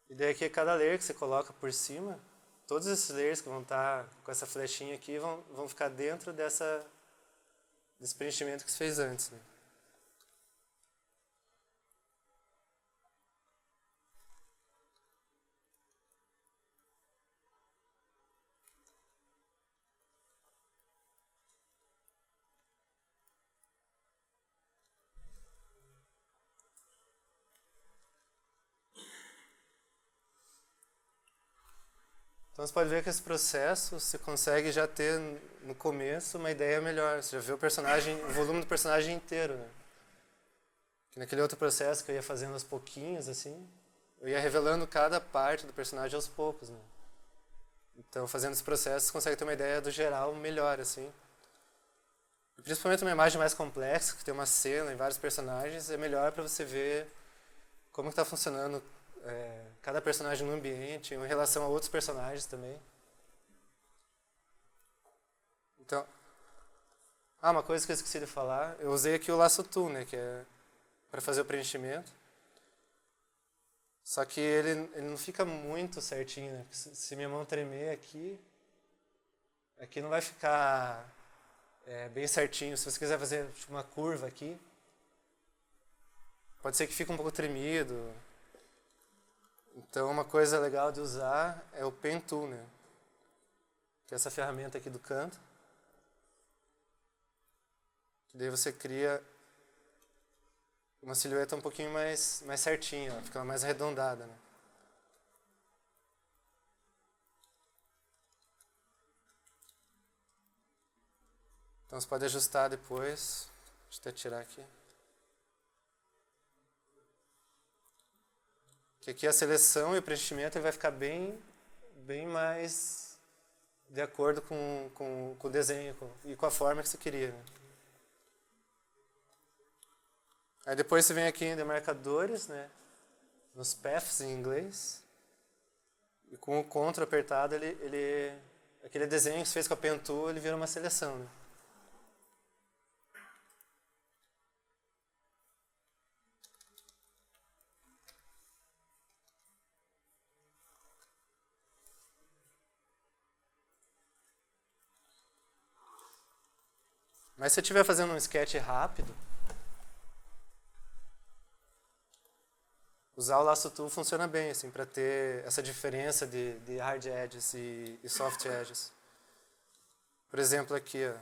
E daí aqui cada layer que você coloca por cima, todos esses layers que vão estar com essa flechinha aqui vão ficar dentro desse preenchimento que você fez antes, né? Então você pode ver que esse processo você consegue já ter no começo uma ideia melhor. Você já vê o volume do personagem inteiro, né? Que naquele outro processo que eu ia fazendo aos pouquinhos, assim, eu ia revelando cada parte do personagem aos poucos, né? Então fazendo esse processo você consegue ter uma ideia do geral melhor, assim. E principalmente uma imagem mais complexa, que tem uma cena e vários personagens, é melhor para você ver como está funcionando cada personagem no ambiente, em relação a outros personagens também. Então, Ah, uma coisa que eu esqueci de falar, eu usei aqui o laço tool, né, que é para fazer o preenchimento. Só que ele não fica muito certinho, né? Se minha mão tremer aqui não vai ficar bem certinho. Se você quiser fazer tipo, uma curva aqui, pode ser que fique um pouco tremido. Então uma coisa legal de usar é o Pen Tool, né? Que é essa ferramenta aqui do canto. Que daí você cria uma silhueta um pouquinho mais certinha, ela fica mais arredondada, né? Então você pode ajustar depois. Deixa eu até tirar aqui. Que aqui a seleção e o preenchimento ele vai ficar bem mais de acordo com o desenho e com a forma que você queria, né? Aí depois você vem aqui em demarcadores, né? Nos paths em inglês. E com o Ctrl apertado, aquele desenho que você fez com a Pen Tool, ele vira uma seleção, né? Mas se você estiver fazendo um sketch rápido, usar o laço tool funciona bem, assim, para ter essa diferença de hard edges e soft edges. Por exemplo, aqui, ó,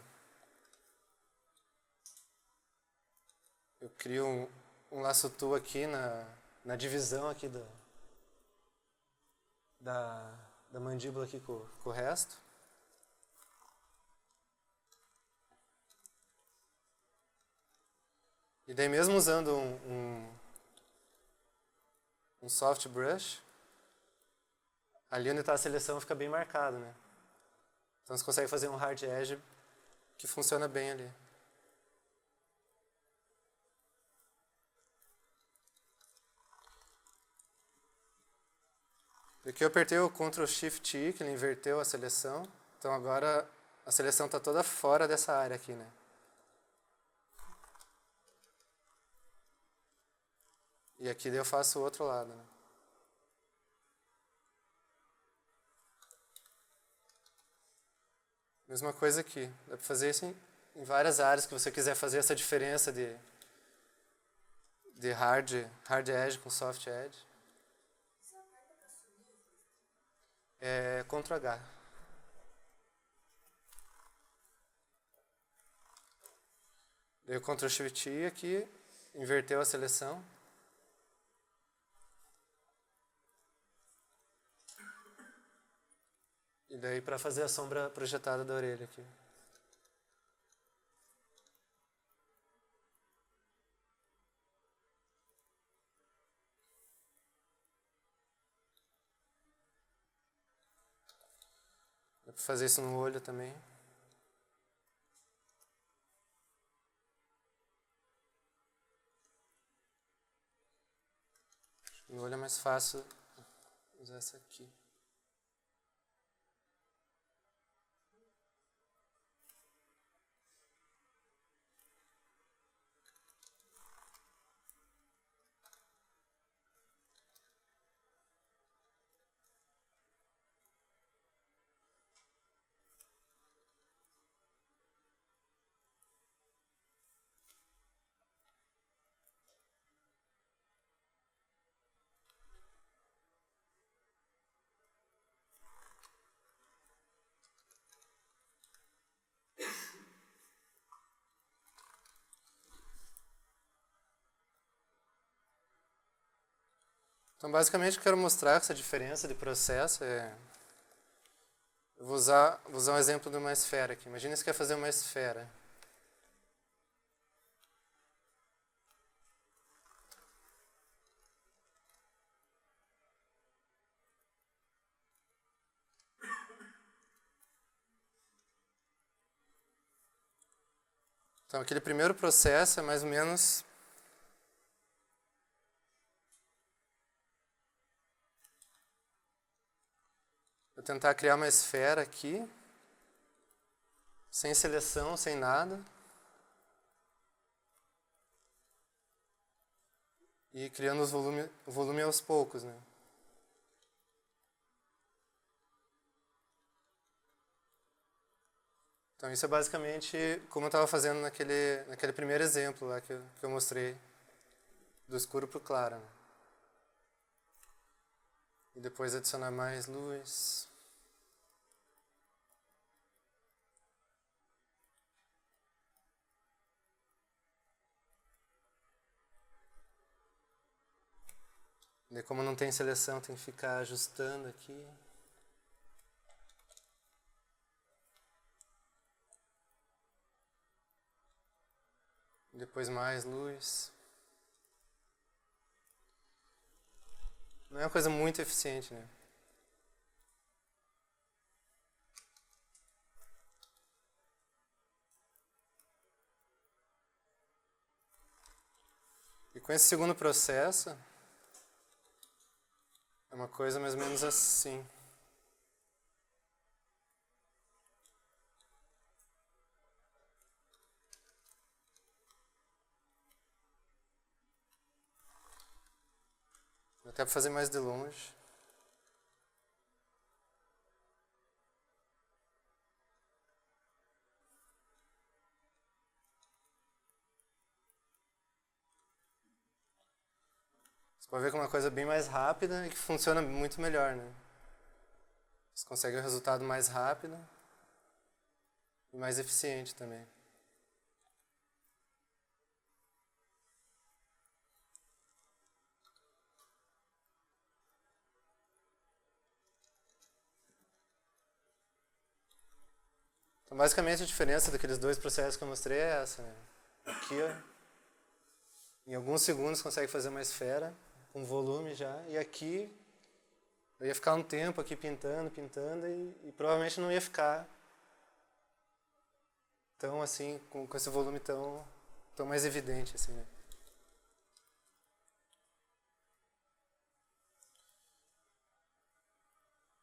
eu crio um laço tool aqui na divisão aqui da mandíbula aqui com o resto. E daí mesmo usando um soft brush, ali onde está a seleção fica bem marcado, né? Então você consegue fazer um hard edge que funciona bem ali. Aqui eu apertei o Ctrl Shift I, que ele inverteu a seleção. Então agora a seleção está toda fora dessa área aqui, né? E aqui daí eu faço o outro lado, né? Mesma coisa aqui. Dá para fazer isso em várias áreas que você quiser fazer essa diferença de hard edge com soft edge. É Ctrl H. Daí o Ctrl Shift I aqui, inverteu a seleção. E daí para fazer a sombra projetada da orelha aqui. Dá para fazer isso no olho também. No olho é mais fácil usar essa aqui. Então, basicamente, eu quero mostrar essa diferença de processo. Eu vou usar um exemplo de uma esfera aqui. Imagina que você quer fazer uma esfera. Então, aquele primeiro processo é mais ou menos eu tentar criar uma esfera aqui, sem seleção, sem nada. e criando o volume aos poucos, né? Então isso é basicamente como eu estava fazendo naquele primeiro exemplo lá que eu mostrei, do escuro para o claro, né? E depois adicionar mais luz. E como não tem seleção, tem que ficar ajustando aqui. Depois mais luz. Não é uma coisa muito eficiente, né? E com esse segundo processo, é uma coisa mais ou menos assim. Até para fazer mais de longe. Você pode ver que é uma coisa bem mais rápida e que funciona muito melhor, né? Você consegue um resultado mais rápido e mais eficiente também. Então, basicamente, a diferença daqueles dois processos que eu mostrei é essa, né? Aqui, ó, em alguns segundos consegue fazer uma esfera com volume já, e aqui eu ia ficar um tempo aqui pintando e provavelmente não ia ficar tão assim, com esse volume tão mais evidente, assim, né?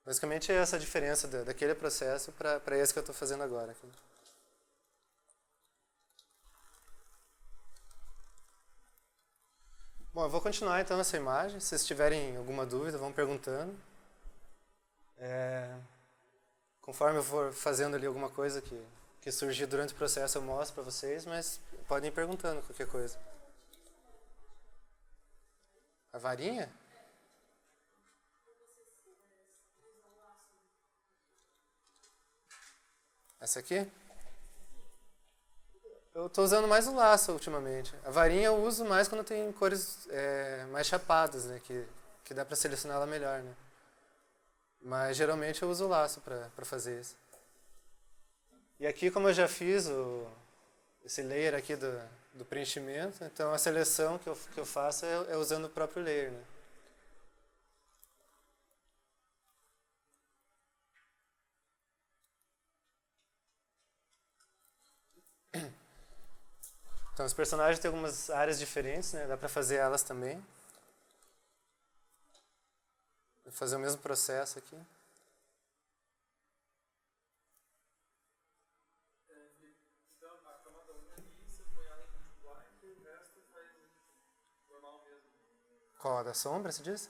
Basicamente é essa a diferença daquele processo para esse que eu estou fazendo agora. Aqui. Bom, eu vou continuar então essa imagem. Se vocês tiverem alguma dúvida, vão perguntando. Conforme eu for fazendo ali alguma coisa que surgir durante o processo, eu mostro para vocês, mas podem ir perguntando qualquer coisa. A varinha? Essa aqui? Eu estou usando mais o laço ultimamente. A varinha eu uso mais quando tem cores mais chapadas, né? Que dá para selecionar ela melhor, né? Mas geralmente eu uso o laço para fazer isso. E aqui, como eu já fiz esse layer aqui do preenchimento, então a seleção que eu faço é usando o próprio layer, né? Então os personagens têm algumas áreas diferentes, né? Dá pra fazer elas também. Vou fazer o mesmo processo aqui. Então, a camada 1 ali, você põe ela em multiply e o resto faz normal mesmo. Qual? A da sombra, você disse?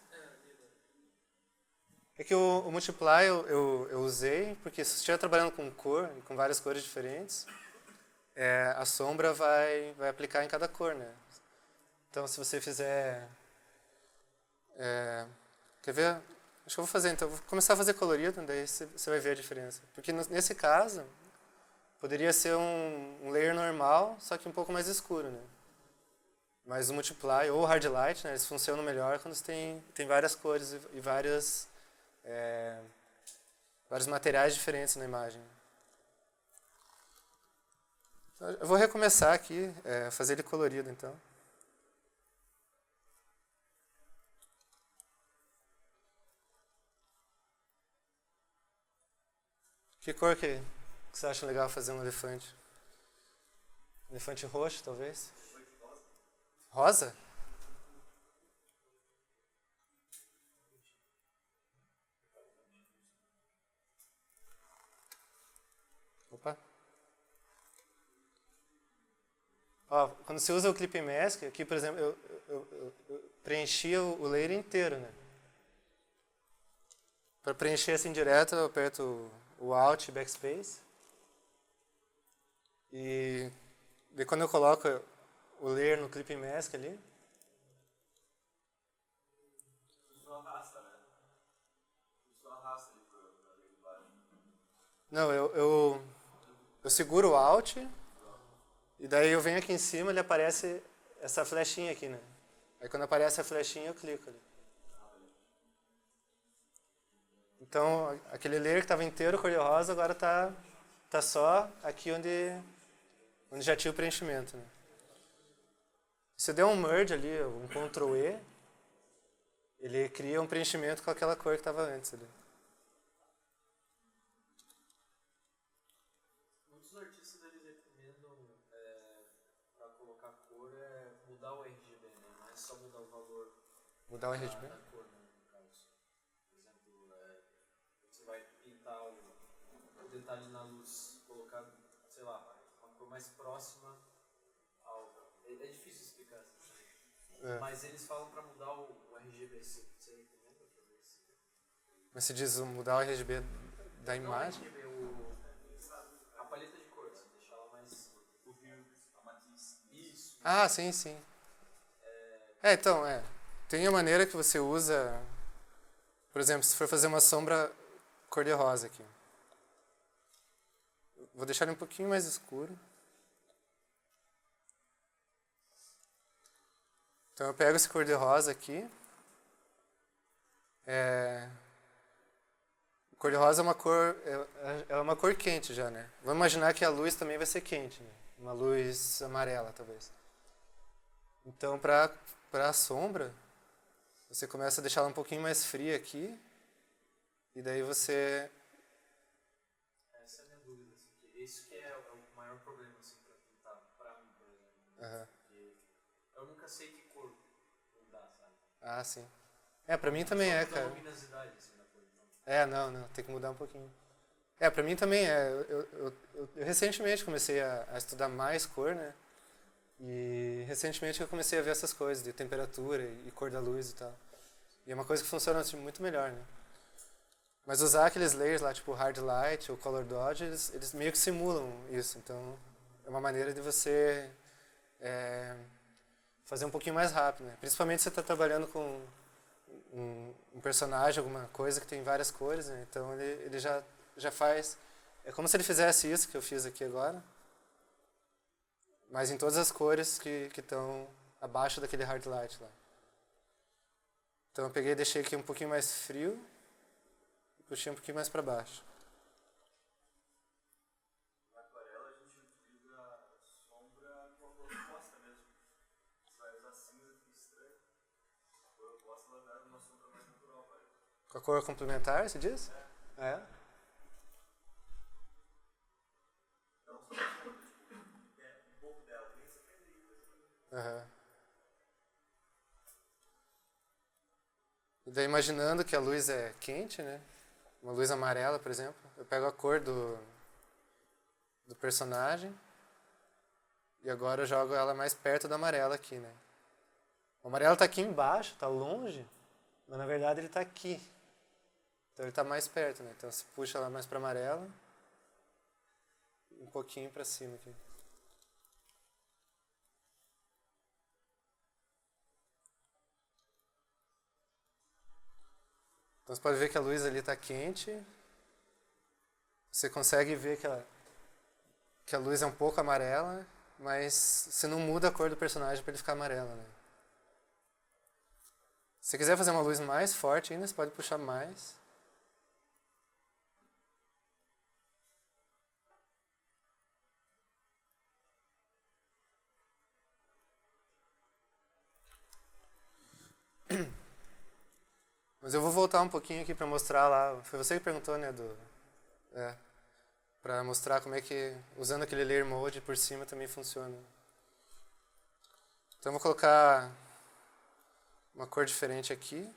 É que o Multiply eu usei, porque se você estiver trabalhando com cor, com várias cores diferentes, a sombra vai aplicar em cada cor, né? Então, se você fizer... quer ver? Acho que eu vou fazer, então. Vou começar a fazer colorido, daí você vai ver a diferença. Porque nesse caso, poderia ser um layer normal, só que um pouco mais escuro, né? Mas o Multiply ou o Hard Light, né, eles funcionam melhor quando você tem várias cores e vários materiais diferentes na imagem. Eu vou recomeçar aqui, fazer ele colorido, então. Que cor que você acha legal fazer um elefante? Elefante roxo, talvez? Rosa? Opa. Ó, quando você usa o Clip Mask, aqui, por exemplo, eu preenchi o layer inteiro, né? Para preencher assim direto, eu aperto o Alt e Backspace. E daí quando eu coloco o layer no Clip Mask ali... Isso não arrasta, né? Isso não arrasta ali pra ler de baixo. Não, eu seguro o Alt e daí eu venho aqui em cima e ele aparece essa flechinha aqui, né? Aí quando aparece a flechinha eu clico ali. Então aquele layer que estava inteiro cor-de-rosa agora tá só aqui onde já tinha o preenchimento, né? Se eu der um merge ali, um Ctrl E, ele cria um preenchimento com aquela cor que estava antes ali. Muitos artistas eles recomendam para colocar cor mudar o RGB, né? Não é só mudar o valor Mudar o RGB? da cor, né? No caso. Por exemplo, você vai pintar o detalhe na luz, colocar, sei lá, uma cor mais próxima ao... É difícil explicar assim, né? Mas eles falam para mudar o RGB. Você recomenda fazer isso? Mas você diz mudar o RGB da imagem? Não, RGB, a paleta de cores, deixar ela mais... O rio, a matiz. Isso. Ah, sim, sim. Então, tem a maneira que você usa, por exemplo, se for fazer uma sombra cor-de-rosa aqui. Vou deixar ele um pouquinho mais escuro. Então eu pego esse cor-de-rosa aqui. O cor-de-rosa é uma cor quente já, né? Vamos imaginar que a luz também vai ser quente, né? Uma luz amarela, talvez. Então, para a sombra, você começa a deixar ela um pouquinho mais fria aqui. E daí você... Essa é a minha dúvida. Assim, que esse que é o maior problema assim, para pintar, para mim, por exemplo. Porque eu nunca sei que cor mudar, sabe? Ah, sim. Pra mim também Só muda cara. a luminosidade assim, da cor. Então. Não, tem que mudar um pouquinho. Pra mim também eu recentemente comecei a estudar mais cor, né? E recentemente eu comecei a ver essas coisas de temperatura e cor da luz e tal. E é uma coisa que funciona assim, muito melhor, né? Mas usar aqueles layers lá, tipo Hard Light ou Color Dodge, eles meio que simulam isso. Então, é uma maneira de você fazer um pouquinho mais rápido, né? Principalmente se você está trabalhando com um personagem, alguma coisa que tem várias cores, né? Então, ele já faz... É como se ele fizesse isso que eu fiz aqui agora, mas em todas as cores que estão abaixo daquele Hard Light lá. Então, eu peguei e deixei aqui um pouquinho mais frio, puxei um pouquinho mais para baixo. Na aquarela a gente utiliza sombra com a cor oposta mesmo. Você vai usar cinza, fica estranho. A cor oposta ela dá uma sombra mais natural, parece. Com a cor complementar, você diz? Não só a sombra, um pouco dela, tem essa pedrinha. E daí imaginando que a luz é quente, né? Uma luz amarela, por exemplo, eu pego a cor do personagem e agora eu jogo ela mais perto do amarelo aqui, né? O amarelo está aqui embaixo, está longe, mas na verdade ele está aqui. Então ele está mais perto, né? Então você puxa ela mais para amarela, um pouquinho para cima aqui. Então você pode ver que a luz ali está quente. Você consegue ver que a luz é um pouco amarela, mas você não muda a cor do personagem para ele ficar amarelo, né? Se você quiser fazer uma luz mais forte ainda, você pode puxar mais. Mas eu vou voltar um pouquinho aqui para mostrar lá. Foi você que perguntou, né? Para mostrar como é que, usando aquele layer mode por cima, também funciona. Então eu vou colocar uma cor diferente aqui.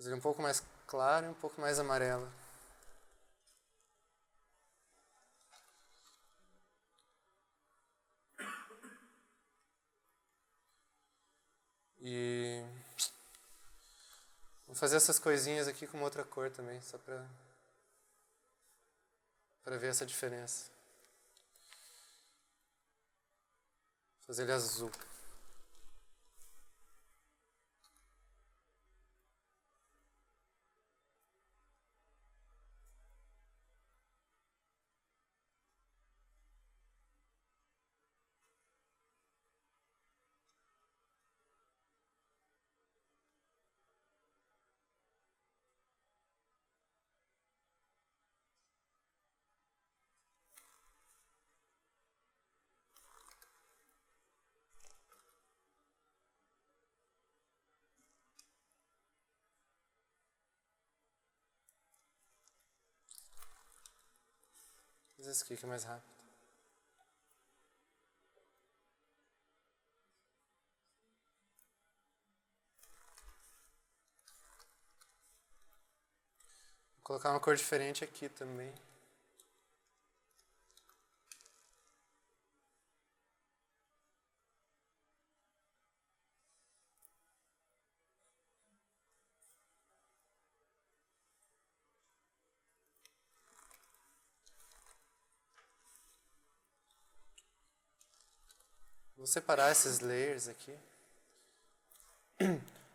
Fazer um pouco mais claro e um pouco mais amarelo. E vou fazer essas coisinhas aqui com outra cor também, só para ver essa diferença. Vou fazer ele azul. Vou fazer esse aqui que é mais rápido. Vou colocar uma cor diferente aqui também. Vou separar esses layers aqui.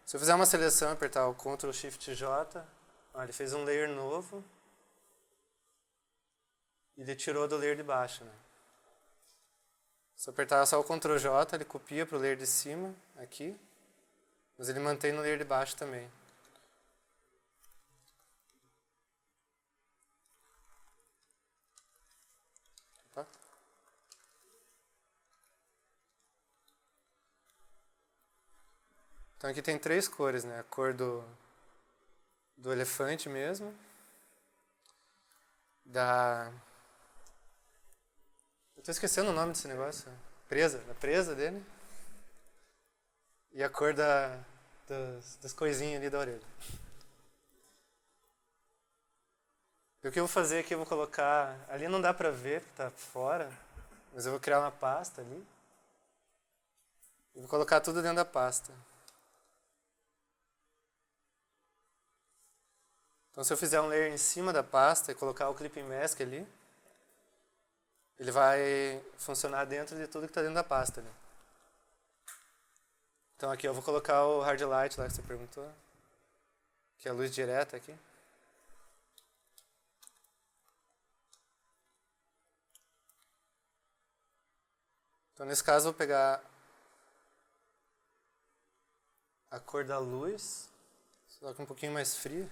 Se eu fizer uma seleção e apertar o Ctrl Shift J, ó, ele fez um layer novo e ele tirou do layer de baixo, né? Se eu apertar só o Ctrl J, ele copia para o layer de cima, aqui, mas ele mantém no layer de baixo também. Opa. Então aqui tem 3 cores, né? A cor do elefante mesmo, eu tô esquecendo o nome desse negócio. A presa dele. E a cor das coisinhas ali da orelha. E o que eu vou fazer aqui, eu vou colocar... Ali não dá pra ver, porque tá fora. Mas eu vou criar uma pasta ali. E vou colocar tudo dentro da pasta. Então se eu fizer um layer em cima da pasta e colocar o Clipping Mask ali, ele vai funcionar dentro de tudo que está dentro da pasta, né? Então aqui eu vou colocar o Hard Light lá que você perguntou, que é a luz direta aqui. Então nesse caso eu vou pegar a cor da luz, só que um pouquinho mais fria.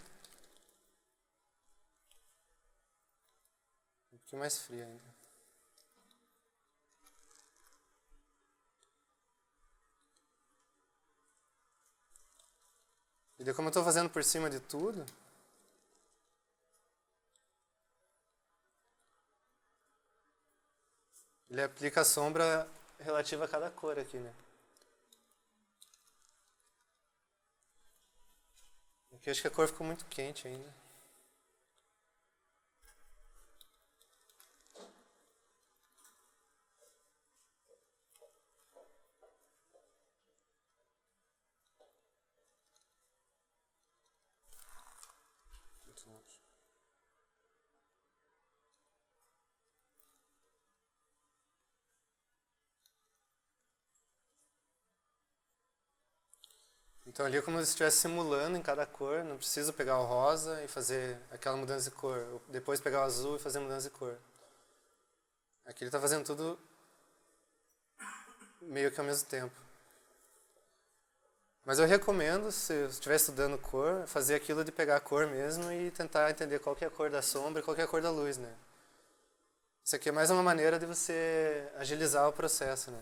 Um pouquinho mais fria ainda. E daí como eu estou fazendo por cima de tudo, ele aplica a sombra relativa a cada cor aqui, né? Aqui acho que a cor ficou muito quente ainda. Então ali é como se estivesse simulando em cada cor, não preciso pegar o rosa e fazer aquela mudança de cor, ou depois pegar o azul e fazer mudança de cor. Aqui ele está fazendo tudo meio que ao mesmo tempo. Mas eu recomendo, se eu estiver estudando cor, fazer aquilo de pegar a cor mesmo e tentar entender qual que é a cor da sombra e qual que é a cor da luz, né? Isso aqui é mais uma maneira de você agilizar o processo, né?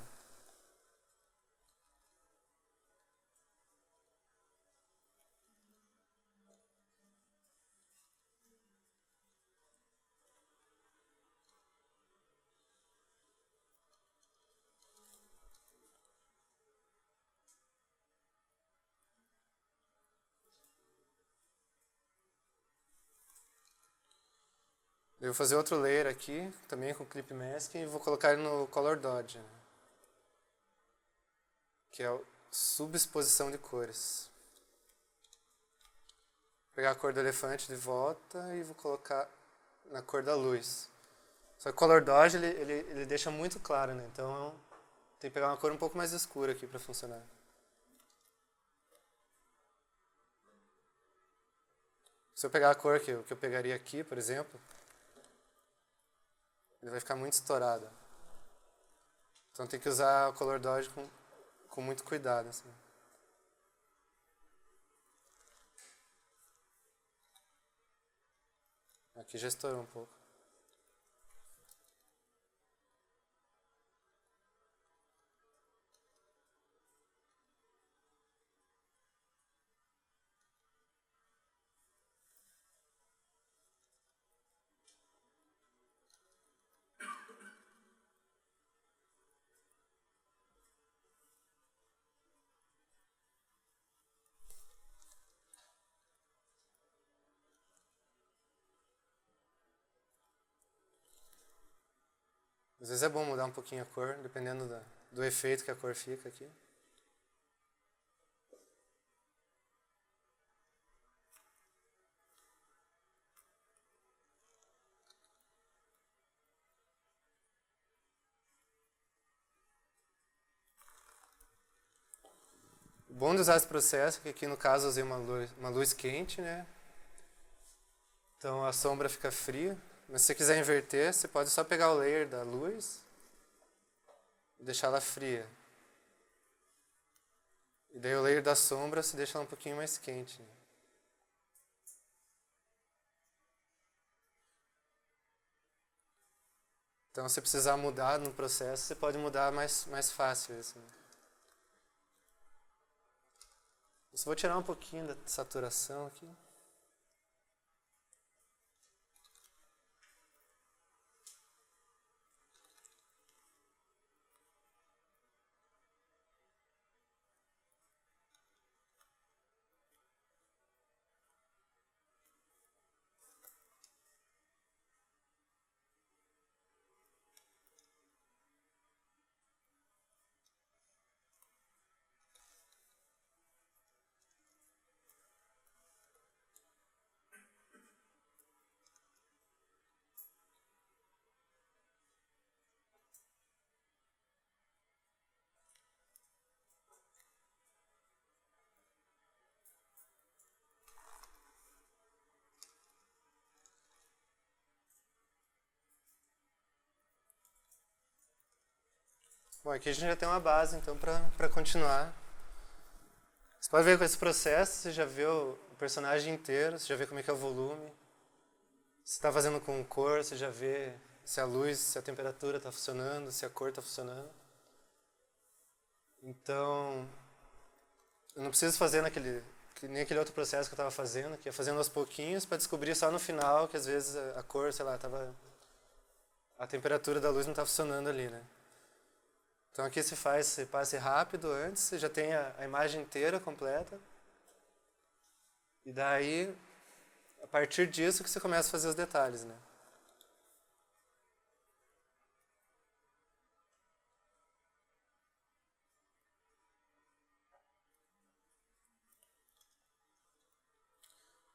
Eu vou fazer outro layer aqui, também com Clip Mask, e vou colocar ele no Color Dodge, né? Que é a subexposição de cores. Vou pegar a cor do elefante de volta e vou colocar na cor da luz. Só que o Color Dodge ele deixa muito claro, né? Então tem que pegar uma cor um pouco mais escura aqui para funcionar. Se eu pegar a cor que eu pegaria aqui, por exemplo, ele vai ficar muito estourado. Então tem que usar o Color Dodge com muito cuidado. Assim. Aqui já estourou um pouco. Às vezes é bom mudar um pouquinho a cor, dependendo do efeito que a cor fica aqui. O bom de usar esse processo é que aqui no caso eu usei uma luz quente, né? Então a sombra fica fria. Mas se você quiser inverter, você pode só pegar o layer da luz e deixar ela fria. E daí o layer da sombra você deixa ela um pouquinho mais quente. Né? Então se precisar mudar no processo, você pode mudar mais fácil. Assim. Eu só vou tirar um pouquinho da saturação aqui. Bom, aqui a gente já tem uma base, então, para continuar. Você pode ver com esse processo, você já vê o personagem inteiro, você já vê como é que é o volume. Se está fazendo com cor, você já vê se a luz, se a temperatura está funcionando, se a cor está funcionando. Então, eu não preciso fazer nem aquele outro processo que eu estava fazendo, que ia fazendo aos pouquinhos para descobrir só no final que às vezes a cor, sei lá, a temperatura da luz não está funcionando ali, né? Então aqui se faz esse passe rápido antes, você já tem a imagem inteira completa. E daí, a partir disso que você começa a fazer os detalhes, né?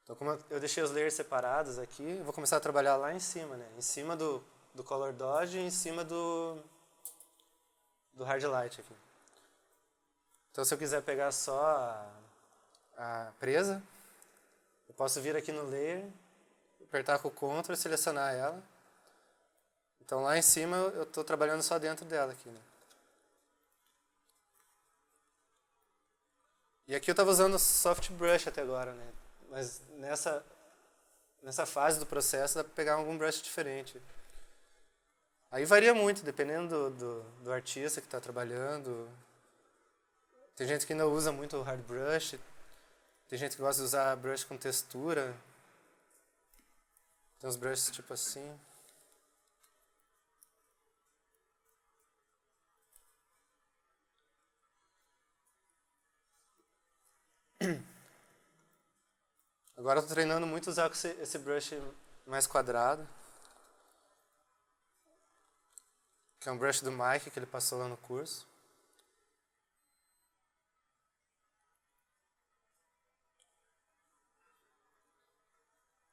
Então como eu deixei os layers separados aqui, eu vou começar a trabalhar lá em cima, né? Em cima do Color Dodge e em cima do Hard Light aqui. Então se eu quiser pegar só a presa, eu posso vir aqui no layer, apertar com o Ctrl e selecionar ela. Então lá em cima eu estou trabalhando só dentro dela aqui, né? E aqui eu estava usando Soft Brush até agora, né? Mas nessa fase do processo dá para pegar algum brush diferente. Aí varia muito, dependendo do artista que está trabalhando. Tem gente que ainda usa muito o hard brush, tem gente que gosta de usar brush com textura. Tem uns brushes tipo assim. Agora eu estou treinando muito usar esse brush mais quadrado. que é um brush do Mike que ele passou lá no curso.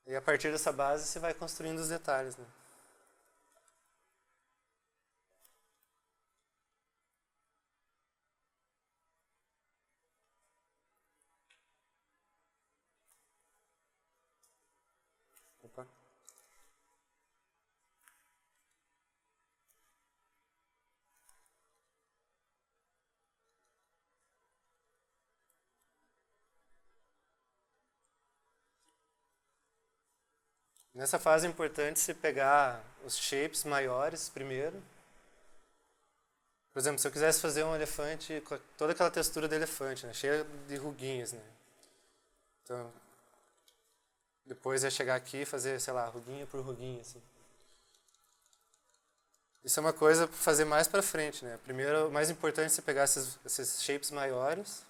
E a partir dessa base você vai construindo os detalhes, né? Opa. Nessa fase é importante você pegar os shapes maiores primeiro. Por exemplo, se eu quisesse fazer um elefante com toda aquela textura do elefante, né? Cheia de ruguinhas, né? Então, depois ia chegar aqui e fazer, sei lá, ruguinha por ruguinha, assim. Isso é uma coisa para fazer mais pra frente, né? Primeiro, o mais importante é você pegar esses shapes maiores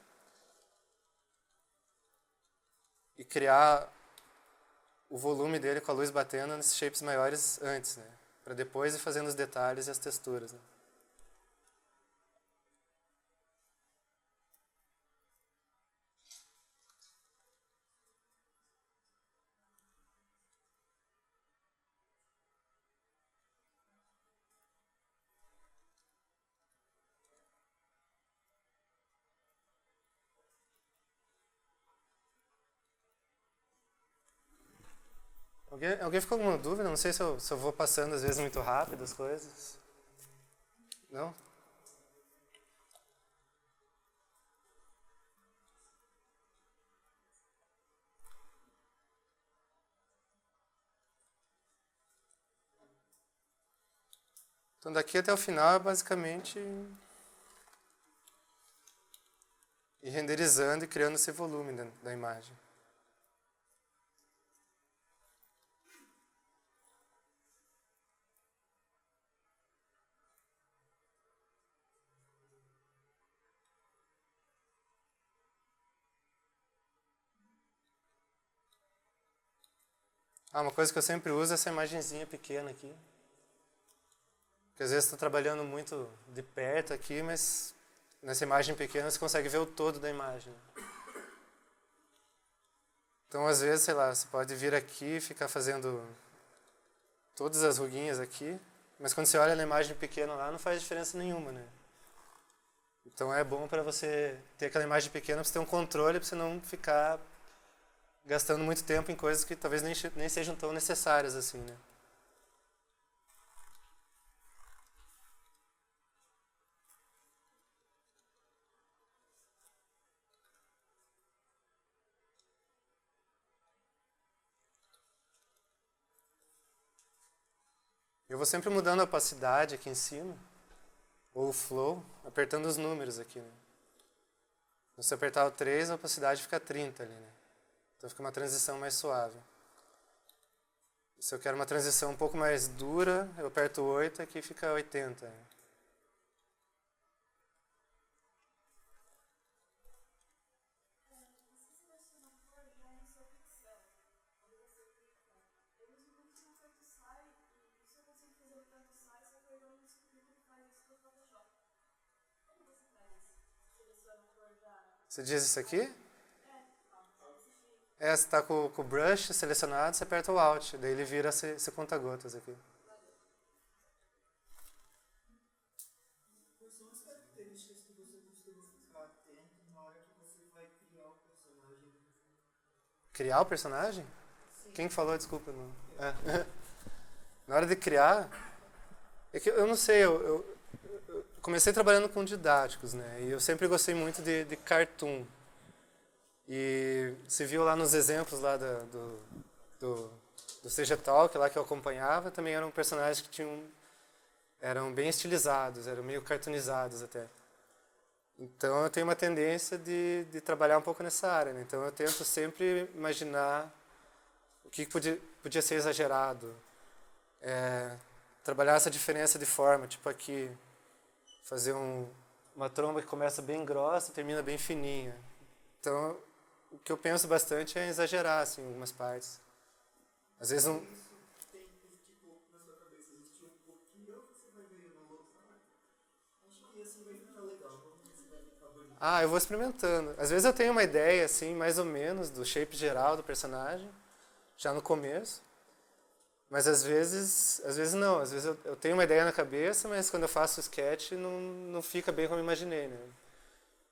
e criar o volume dele com a luz batendo nesses shapes maiores antes, né? Para depois ir fazendo os detalhes e as texturas, né? Alguém ficou com alguma dúvida? Não sei se eu vou passando às vezes muito rápido as coisas. Não? Então daqui até o final é basicamente ir renderizando e criando esse volume da imagem. Uma coisa que eu sempre uso é essa imagenzinha pequena aqui. Porque às vezes estou trabalhando muito de perto aqui, mas nessa imagem pequena você consegue ver o todo da imagem. Então às vezes, sei lá, você pode vir aqui e ficar fazendo todas as ruguinhas aqui, mas quando você olha na imagem pequena lá não faz diferença nenhuma, né? Então é bom para você ter aquela imagem pequena, para você ter um controle, para você não ficar gastando muito tempo em coisas que talvez nem sejam tão necessárias assim, né? Eu vou sempre mudando a opacidade aqui em cima, ou o flow, apertando os números aqui, né? Se você apertar o 3, a opacidade fica 30 ali, né? Então fica uma transição mais suave. Se eu quero uma transição um pouco mais dura, eu aperto o 8 e aqui fica 80. Né? Você diz isso aqui? Você está com o brush selecionado, você aperta o Alt, daí ele vira esse conta-gotas aqui. Quais são as características que você costuma ficar atento na hora que você vai criar o personagem? Criar o personagem? Sim. Quem falou? Desculpa. Não. Na hora de criar, é que eu não sei, eu comecei trabalhando com didáticos, né? E eu sempre gostei muito de cartoon. E você viu lá nos exemplos lá do CG Talk, lá que eu acompanhava, também eram personagens que eram bem estilizados, eram meio cartoonizados até. Então eu tenho uma tendência de trabalhar um pouco nessa área, né? Então eu tento sempre imaginar o que podia ser exagerado. Trabalhar essa diferença de forma, tipo aqui, fazer uma tromba que começa bem grossa e termina bem fininha. Então o que eu penso bastante é exagerar assim, em algumas partes. Às vezes não... Isso tem, tipo, na sua cabeça, existe um pouquinho ou você vai ver no outro Ah, eu vou experimentando. Às vezes eu tenho uma ideia, assim, mais ou menos, do shape geral do personagem, já no começo. Mas às vezes não. Às vezes eu tenho uma ideia na cabeça, mas quando eu faço o sketch não fica bem como eu imaginei, né?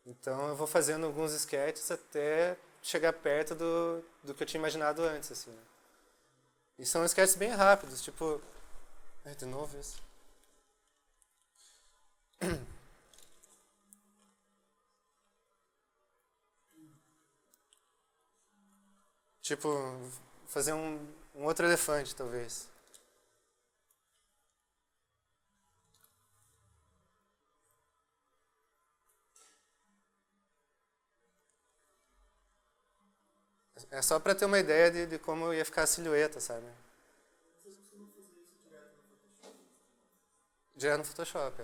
Então eu vou fazendo alguns sketches até chegar perto do que eu tinha imaginado antes, assim. Né? E são sketches bem rápidos, tipo... Ai, de novo isso. Tipo, fazer um outro elefante, talvez. É só pra ter uma ideia de como ia ficar a silhueta, sabe? Vocês costumam fazer isso direto no Photoshop? Direto no Photoshop,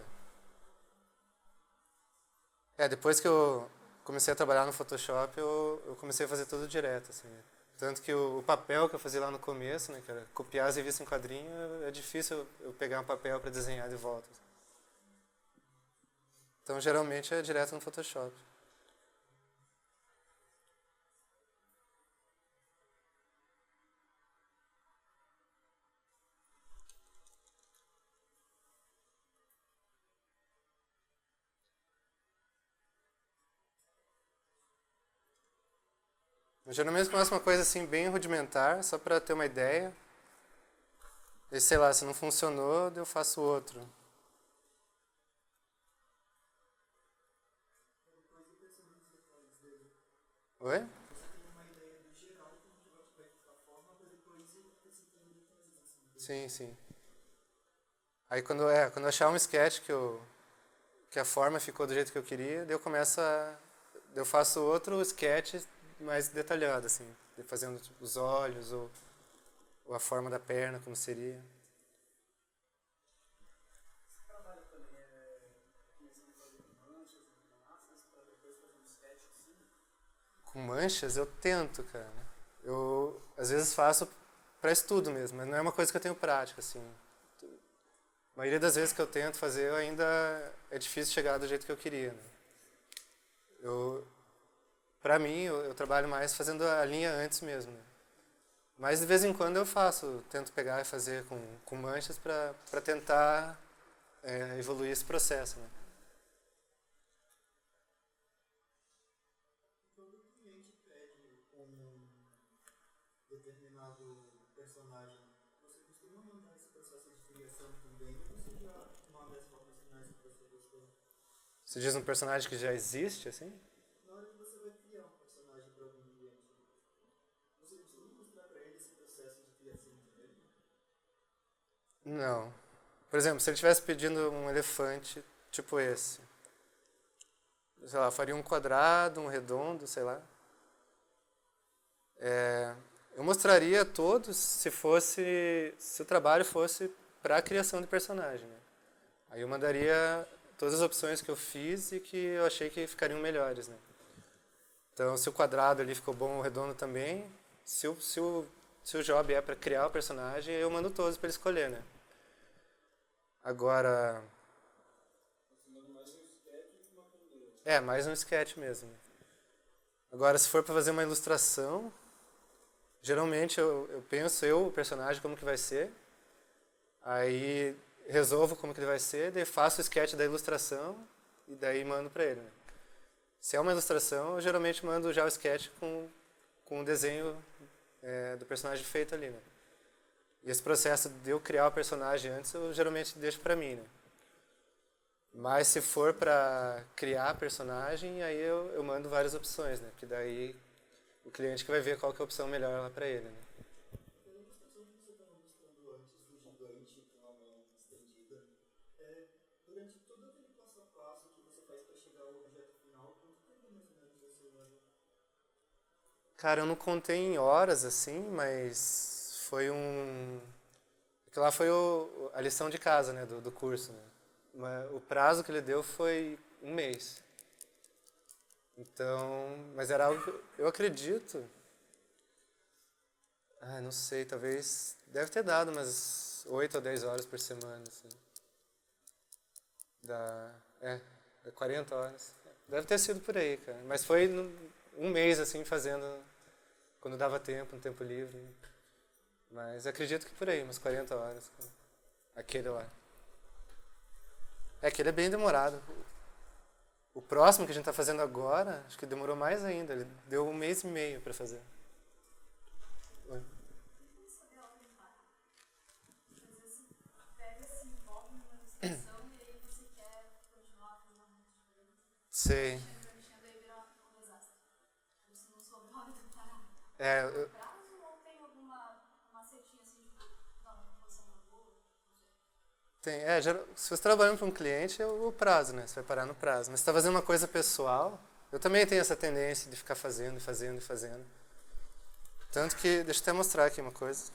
é. Depois que eu comecei a trabalhar no Photoshop, eu comecei a fazer tudo direto, assim. Tanto que o papel que eu fazia lá no começo, né, que era copiar as revistas em quadrinho, é difícil eu pegar um papel para desenhar de volta. Então, geralmente é direto no Photoshop. Eu geralmente começo uma coisa assim bem rudimentar, só para ter uma ideia. E sei lá, se não funcionou, eu faço outro. Depois de perceber os detalhes dele. Oi? Você tem uma ideia do geral como que vai ficar a forma para depois ir acrescentando detalhes em cima dele. Sim, sim. Aí quando eu achar um sketch que a forma ficou do jeito que eu queria, daí eu faço outro sketch mais detalhado, assim, fazendo tipo, os olhos ou a forma da perna, como seria. Você trabalha também começando a fazer manchas e massas para depois fazer um sketch assim? Com manchas eu tento, cara. Eu às vezes faço para estudo mesmo, mas não é uma coisa que eu tenho prática, assim. A maioria das vezes que eu tento fazer, eu ainda é difícil chegar do jeito que eu queria. Né? Pra mim, eu trabalho mais fazendo a linha antes mesmo. Né? Mas de vez em quando eu faço, tento pegar e fazer com manchas para tentar evoluir esse processo. Né? Quando o cliente pede um determinado personagem, você costuma mandar esse processo de criação também ou você já manda essa para personagem que você gostou? Você diz um personagem que já existe, assim? Na hora que você vai criar um personagem para algum cliente, você costuma mostrar para ele esse processo de criação também? Não. Por exemplo, se ele estivesse pedindo um elefante tipo esse, sei lá, faria um quadrado, um redondo, sei lá. Eu mostraria todos se o trabalho fosse para a criação de personagem. Né? Aí eu mandaria todas as opções que eu fiz e que eu achei que ficariam melhores. Né? Então, se o quadrado ali ficou bom, o redondo também. Se o job é para criar o personagem, eu mando todos para ele escolher. Né? Agora. Mais um sketch mesmo. Agora, se for para fazer uma ilustração, geralmente eu penso o personagem, como que vai ser. Aí resolvo como que ele vai ser, daí faço o sketch da ilustração e daí mando para ele. Né? Se é uma ilustração, eu geralmente mando já o sketch com o desenho do personagem feito ali. Né? E esse processo de eu criar o personagem antes, eu geralmente deixo para mim. Né? Mas se for para criar personagem, aí eu mando várias opções, né? Porque daí o cliente que vai ver qual que é a opção melhor lá para ele. Né? Aquela ilustração que você estava mostrando antes do gigante com a mão estendida, durante todo aquele passo a passo que você faz para chegar ao objeto final, quanto tempo mais ou menos você leva? Cara, eu não contei em horas assim, mas foi um. Aquilo lá foi a lição de casa, né, do curso. Né? O prazo que ele deu foi um mês. Então, mas era algo que eu acredito. Não sei, talvez. Deve ter dado umas 8 ou 10 horas por semana, assim. Dá 40 horas. Deve ter sido por aí, cara. Mas foi um mês, assim, fazendo, quando dava tempo, um tempo livre. Mas acredito que por aí, umas 40 horas. Aquele lá. É que ele é bem demorado. O próximo que a gente tá fazendo agora, acho que demorou mais ainda. Ele deu um mês e meio pra fazer. Oi. Sei. É, se você está trabalhando para um cliente, é o prazo, né? Você vai parar no prazo. Mas se está fazendo uma coisa pessoal, eu também tenho essa tendência de ficar fazendo e fazendo e fazendo. Tanto que, deixa eu até mostrar aqui uma coisa.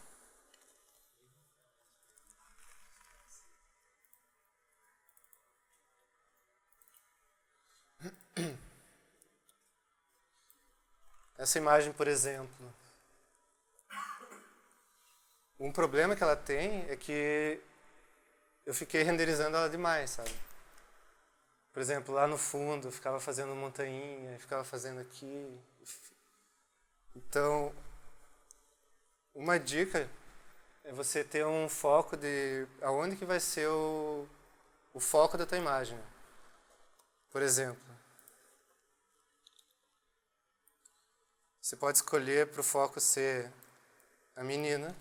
Essa imagem, por exemplo. Um problema que ela tem é que eu fiquei renderizando ela demais, sabe? Por exemplo, lá no fundo, eu ficava fazendo montanha, ficava fazendo aqui. Então, uma dica é você ter um foco de aonde que vai ser o foco da tua imagem. Por exemplo, você pode escolher para o foco ser a menina.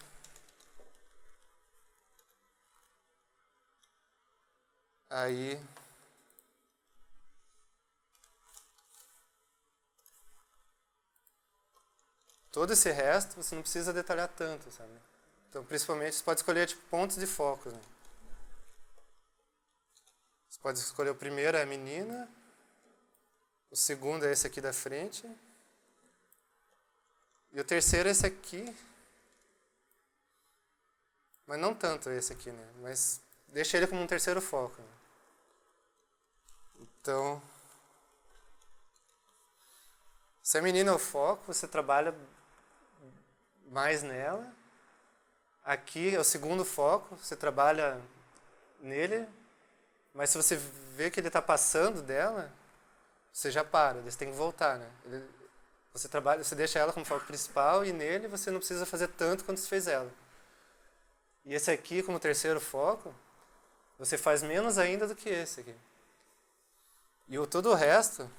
Aí todo esse resto você não precisa detalhar tanto, sabe? Então, principalmente, você pode escolher tipo, pontos de foco. Né? Você pode escolher o primeiro é a menina, o segundo é esse aqui da frente, e o terceiro é esse aqui, mas não tanto esse aqui, né? Mas deixa ele como um terceiro foco. Né? Então, se a menina é o foco, você trabalha mais nela. Aqui é o segundo foco, você trabalha nele, mas se você vê que ele está passando dela, você já para, você tem que voltar, né? Você deixa ela como foco principal e nele você não precisa fazer tanto quanto você fez ela. E esse aqui, como terceiro foco, você faz menos ainda do que esse aqui. E todo o resto,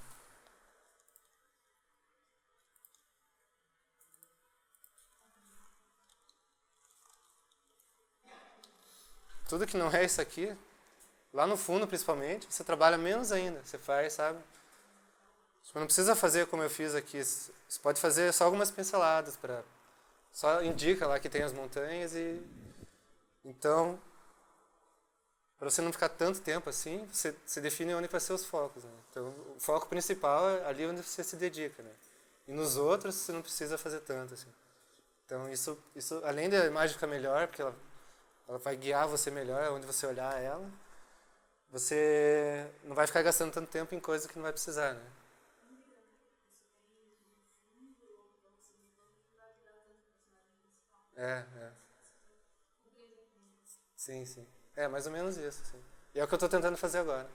tudo que não é isso aqui, lá no fundo principalmente, você trabalha menos ainda. Você faz, sabe? Você não precisa fazer como eu fiz aqui. Você pode fazer só algumas pinceladas. Só indica lá que tem as montanhas e... Então, para você não ficar tanto tempo assim, você define onde vai ser os focos. Né? Então, o foco principal é ali onde você se dedica. Né? E nos outros, você não precisa fazer tanto. Assim. Então, isso, além da imagem ficar melhor, porque ela vai guiar você melhor onde você olhar ela, você não vai ficar gastando tanto tempo em coisa que não vai precisar. Né? É. Sim, sim. É mais ou menos isso. Sim. E é o que eu estou tentando fazer agora.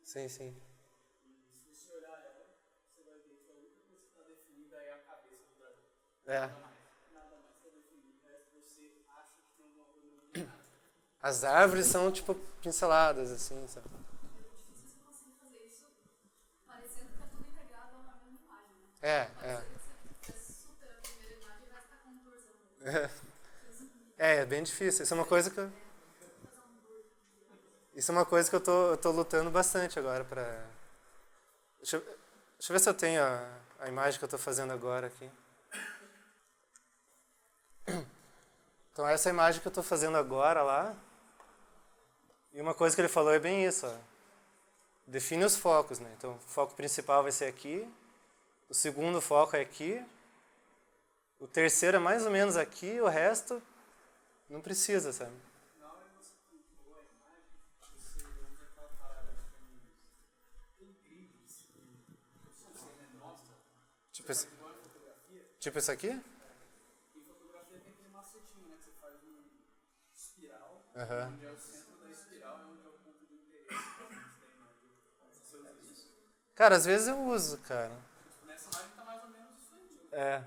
Sim, sim. Se você olhar ela, você vai ver que a única coisa que está definida é a cabeça do dragão. É. Nada mais está definido. O resto você acha que tem alguma coisa no meio. As árvores são tipo pinceladas, assim, sabe? É. É bem difícil. Isso é uma coisa que eu tô lutando bastante agora pra... Deixa eu ver se eu tenho a imagem que eu tô fazendo agora aqui. Então essa é a imagem que eu tô fazendo agora lá. E uma coisa que ele falou é bem isso, ó. Define os focos, né? Então o foco principal vai ser aqui. O segundo foco é aqui. O terceiro é mais ou menos aqui. O resto não precisa, sabe? Na hora que você pintou a imagem, você usa aquela parada que tem grilhos. Você mostra. Tipo isso aqui? Em fotografia Aham. Onde é o centro da espiral, é onde é o ponto de interesse que a gente tem, né? Você usa isso? Cara, às vezes eu uso, cara. Nessa imagem tá mais ou menos isso aí. É.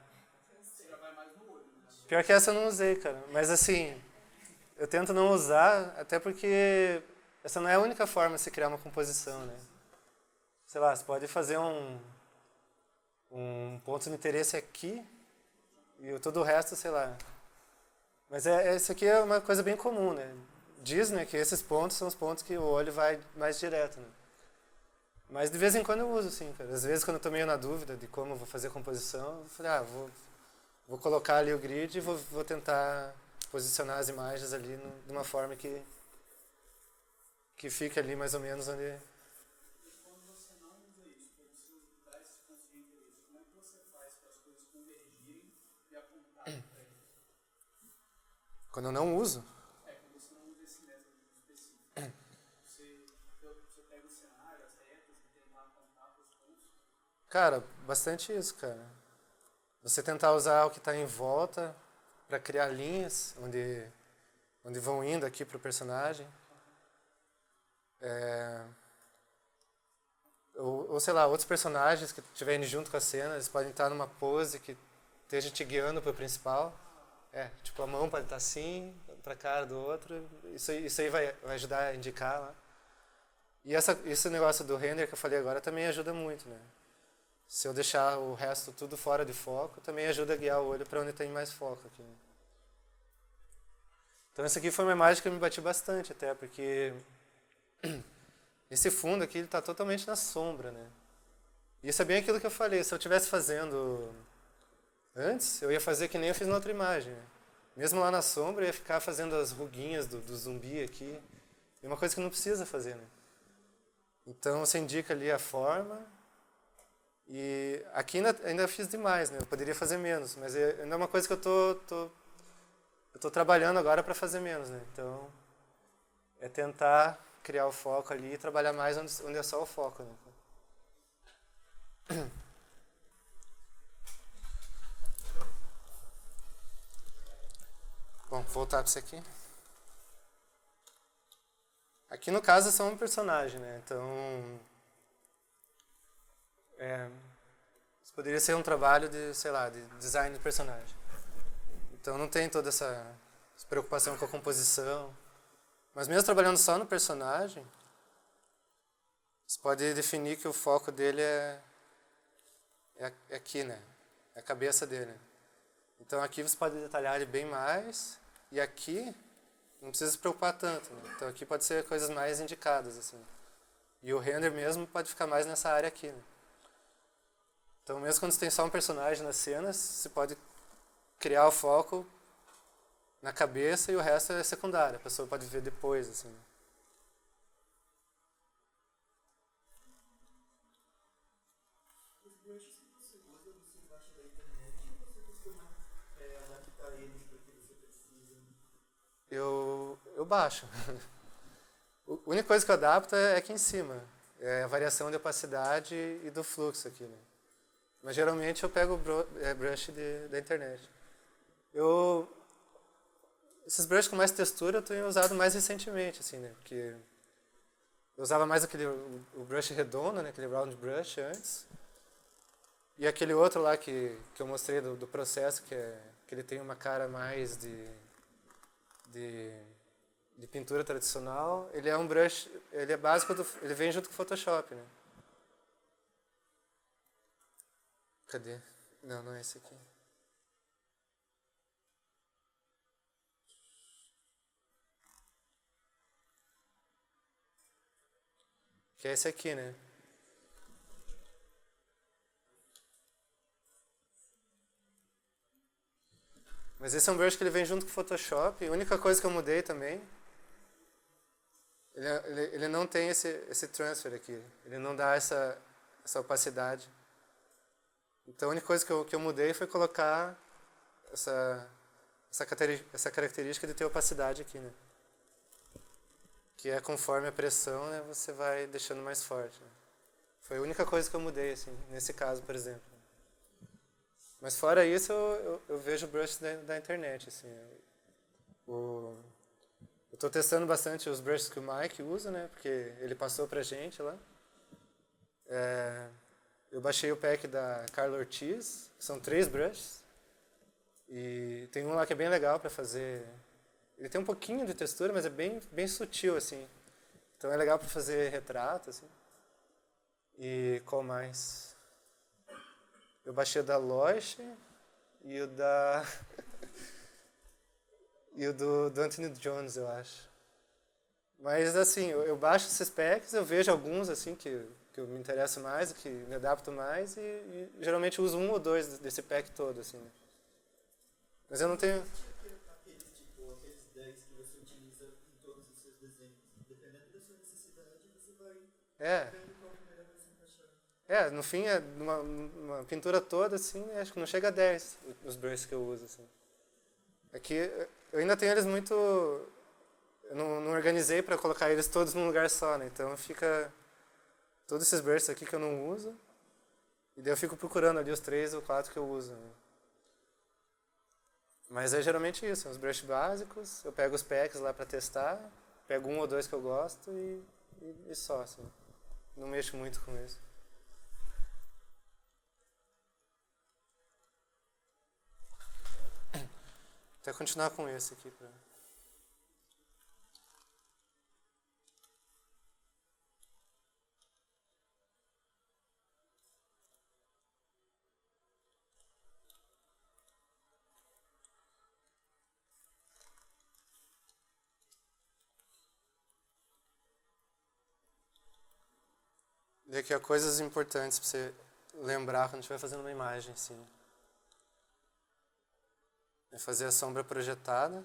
Você já vai mais no olho, né? Pior que essa eu não usei, cara. Mas assim, eu tento não usar, até porque essa não é a única forma de se criar uma composição, né? Sei lá, você pode fazer um ponto de interesse aqui e todo o resto, sei lá. Mas isso aqui é uma coisa bem comum, né? Diz, né, que esses pontos são os pontos que o olho vai mais direto, né? Mas de vez em quando eu uso, sim, cara. Às vezes, quando eu tô meio na dúvida de como eu vou fazer a composição, eu falei, vou colocar ali o grid e vou tentar posicionar as imagens ali de uma forma que fique ali mais ou menos onde... E quando você não usa isso, quando você dá esses pontos de interesse, como é que você faz para as coisas convergirem e apontarem para isso? Quando eu não uso, Quando você não usa esse método específico, você pega o cenário, as retas e tentar apontar para os pontos. cara, bastante isso, cara. Você tentar usar o que está em volta para criar linhas onde vão indo aqui pro personagem. Ou sei lá, outros personagens que estiverem junto com a cena, eles podem estar numa pose que esteja te guiando pro principal. Tipo, a mão pode estar assim, pra cara do outro. Isso aí vai ajudar a indicar lá. E esse negócio do render que eu falei agora também ajuda muito, né? Se eu deixar o resto tudo fora de foco, também ajuda a guiar o olho para onde tem mais foco aqui, né? Então essa aqui foi uma imagem que eu me bati bastante até, porque esse fundo aqui está totalmente na sombra, né? E isso é bem aquilo que eu falei, se eu estivesse fazendo antes, eu ia fazer que nem eu fiz na outra imagem, né? Mesmo lá na sombra, eu ia ficar fazendo as ruguinhas do zumbi aqui. É uma coisa que não precisa fazer, né? Então você indica ali a forma. E aqui ainda fiz demais, né? Eu poderia fazer menos, mas ainda é uma coisa que eu tô trabalhando agora para fazer menos, né? Então, é tentar criar o foco ali e trabalhar mais onde é só o foco, né? Bom, vou voltar para isso aqui. Aqui no caso é só um personagem, né? Então, isso poderia ser um trabalho de, sei lá, de design de personagem. Então não tem toda essa preocupação com a composição. Mas mesmo trabalhando só no personagem, você pode definir que o foco dele é aqui, né? É a cabeça dele. Então aqui você pode detalhar ele bem mais, e aqui não precisa se preocupar tanto, né? Então aqui pode ser coisas mais indicadas, assim. E o render mesmo pode ficar mais nessa área aqui, né? Então mesmo quando você tem só um personagem nas cenas, você pode criar o foco na cabeça e o resto é secundário, a pessoa pode ver depois, assim. Os brushes que você usa, você baixa da internet ou você costuma adaptar eles para o que você precisa? Eu baixo. A única coisa que eu adapto é aqui em cima. É a variação de opacidade e do fluxo aqui, né? Mas geralmente eu pego o brush da internet. Esses brushes com mais textura eu tenho usado mais recentemente, assim, né? Porque eu usava mais o brush redondo, né? Aquele round brush antes. E aquele outro lá que eu mostrei do processo, que ele tem uma cara mais de pintura tradicional. Ele é um brush, ele é básico, ele vem junto com o Photoshop, né? Cadê? Não é esse aqui. Que é esse aqui, né? Mas esse é um brush que ele vem junto com o Photoshop. A única coisa que eu mudei também, ele não tem esse transfer aqui. Ele não dá essa opacidade. Então a única coisa que eu mudei foi colocar essa característica de ter opacidade aqui, né? Que é conforme a pressão, né, você vai deixando mais forte, né? Foi a única coisa que eu mudei, assim, nesse caso, por exemplo. Mas fora isso, eu vejo brush da internet, assim. Eu tô testando bastante os brushes que o Mike usa, né? Porque ele passou pra gente lá. Eu baixei o pack da Carla Ortiz, que são 3 brushes. E tem um lá que é bem legal pra fazer... Ele tem um pouquinho de textura, mas é bem sutil, assim. Então é legal pra fazer retrato, assim. E qual mais? Eu baixei o da Loesch e o da... e o do Anthony Jones, eu acho. Mas, assim, eu baixo esses packs, eu vejo alguns, assim, que eu me interesso mais, que me adapto mais, e geralmente uso 1 ou 2 desse pack todo, assim, né? Mas eu não tenho... Aqueles 10 que você utiliza em todos os seus desenhos. Dependendo da sua necessidade, você vai vendo qual que melhor vai se encaixar. No fim, numa pintura toda, assim, acho que não chega a 10 os brushes que eu uso, assim. Aqui, eu ainda tenho eles muito... Eu não organizei para colocar eles todos num lugar só, né? Então fica... Todos esses brushes aqui que eu não uso, e daí eu fico procurando ali os 3 ou 4 que eu uso, né? Mas é geralmente isso, os brushes básicos, eu pego os packs lá para testar, pego 1 ou 2 que eu gosto e só, assim. Não mexo muito com isso. Até continuar com esse aqui. E aqui, ó, coisas importantes para você lembrar quando estiver fazendo uma imagem, assim. É fazer a sombra projetada.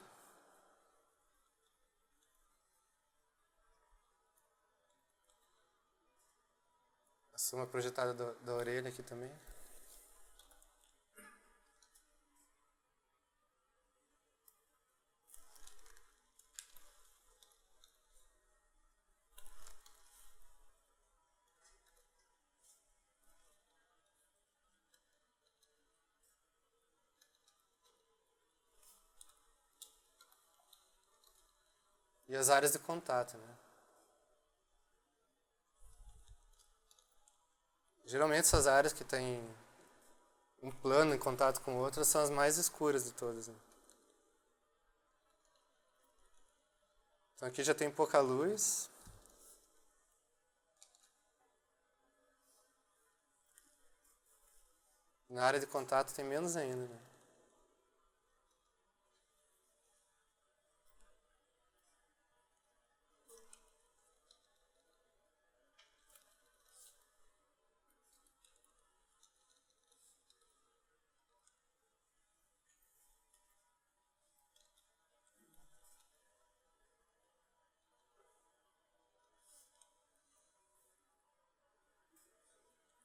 A sombra projetada da orelha aqui também. E as áreas de contato, né? Geralmente essas áreas que tem um plano em contato com o outro são as mais escuras de todas, né? Então aqui já tem pouca luz. Na área de contato tem menos ainda, né?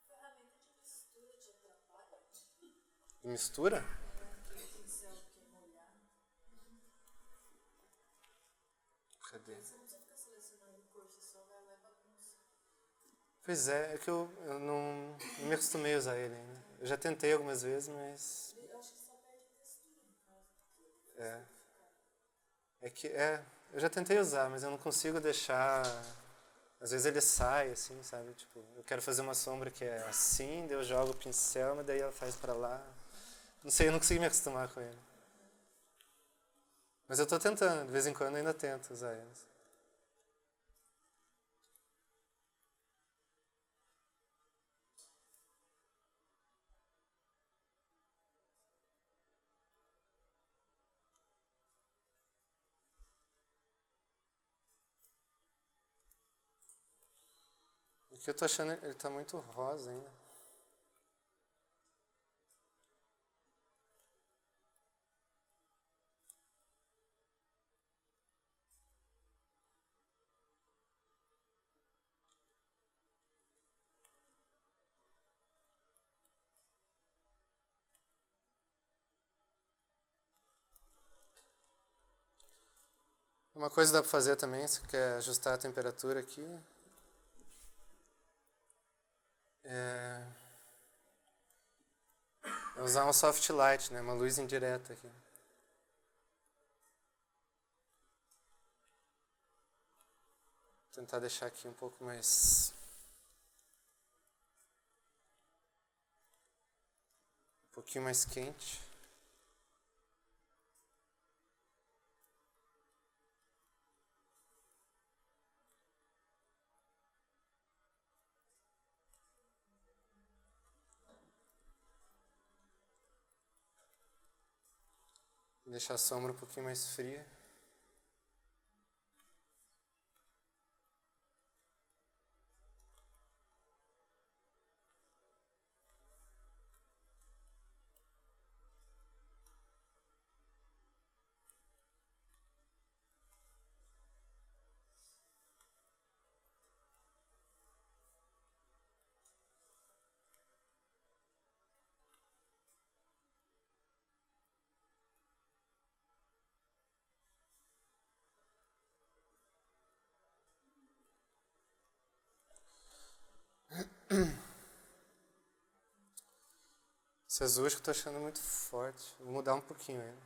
Ferramenta de mistura te atrapalha? Mistura? Aquele pincel que molhar. Cadê? Você não precisa ficar selecionando cor, você só vai lá e bagunça. Pois é que eu não me acostumei a usar ele ainda. Eu já tentei algumas vezes, mas... Eu acho que só perde textura, no caso. Eu já tentei usar, mas eu não consigo deixar... Às vezes ele sai, assim, sabe? Tipo, eu quero fazer uma sombra que é assim, daí eu jogo o pincel, mas daí ela faz pra lá. Não sei, eu não consegui me acostumar com ele. Mas eu tô tentando, de vez em quando eu ainda tento usar eles. O que eu tô achando, ele tá muito rosa ainda. Uma coisa que dá pra fazer também, se quer ajustar a temperatura aqui, é usar um soft light, né? Uma luz indireta aqui. tentar deixar aqui um pouco mais... um pouquinho mais quente. Deixar a sombra um pouquinho mais fria. Esse azul acho que eu tô achando muito forte. Vou mudar um pouquinho ele.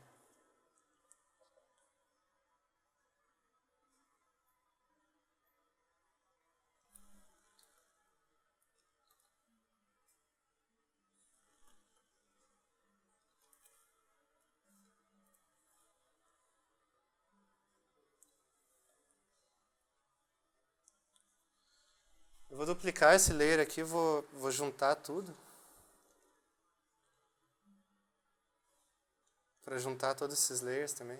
Eu vou duplicar esse layer aqui, vou juntar tudo. Para juntar todos esses layers também.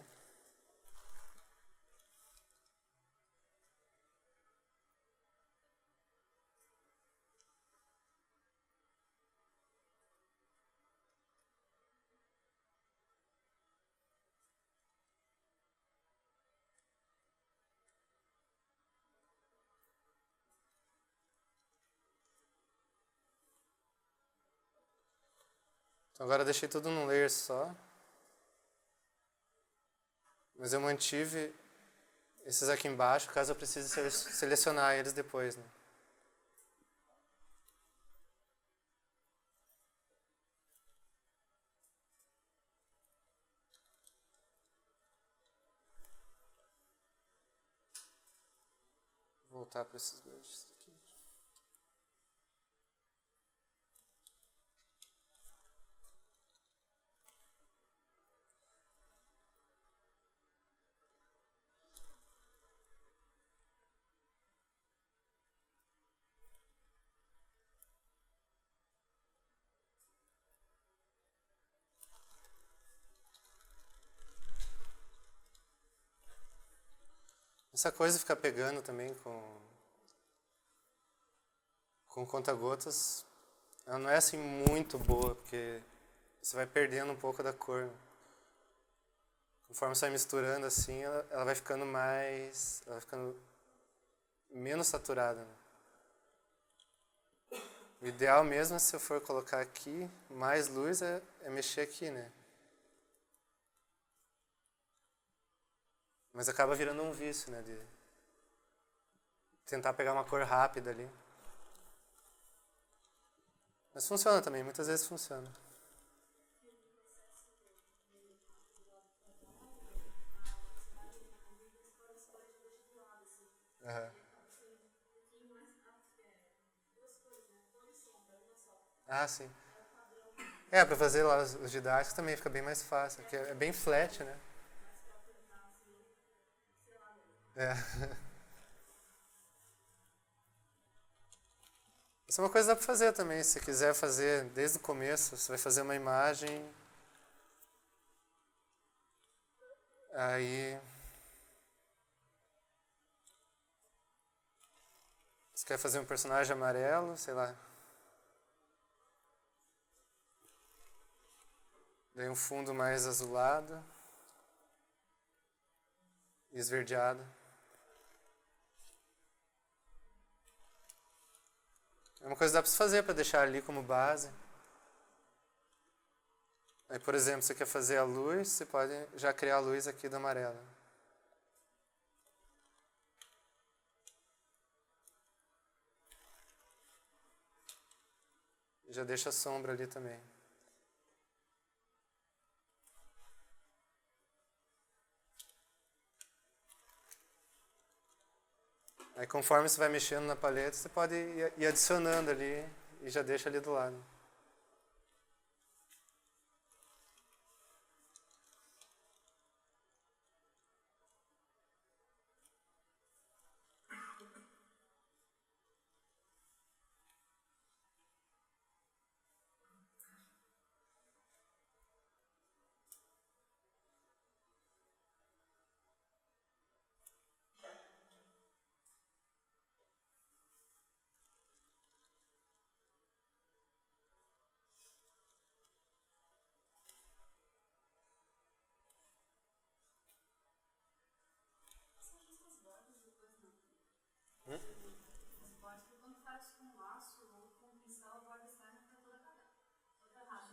Então agora eu deixei tudo num layer só. Mas eu mantive esses aqui embaixo, caso eu precise selecionar eles depois, né? Vou voltar para esses dois aqui. Essa coisa de ficar pegando também com conta-gotas, ela não é assim muito boa, porque você vai perdendo um pouco da cor. Conforme você vai misturando assim, ela vai ficando mais... ela vai ficando menos saturada, né? O ideal mesmo, se eu for colocar aqui mais luz, é mexer aqui, né? Mas acaba virando um vício, né? De tentar pegar uma cor rápida ali. Mas funciona também, muitas vezes funciona. Uhum. Ah, sim. Pra fazer lá os didáticos também fica bem mais fácil, porque é bem flat, né? É. Isso é uma coisa que dá pra fazer também, se você quiser fazer desde o começo, você vai fazer uma imagem, aí você quer fazer um personagem amarelo, sei lá. Daí um fundo mais azulado e esverdeado. É uma coisa que dá pra se fazer para deixar ali como base. Aí, por exemplo, você quer fazer a luz, você pode já criar a luz aqui do amarelo. Já deixa a sombra ali também. Aí conforme você vai mexendo na paleta, você pode ir adicionando ali e já deixa ali do lado. Pode que quando faz com laço ou com pincel, a borda externa fica toda cagada. Toda errada.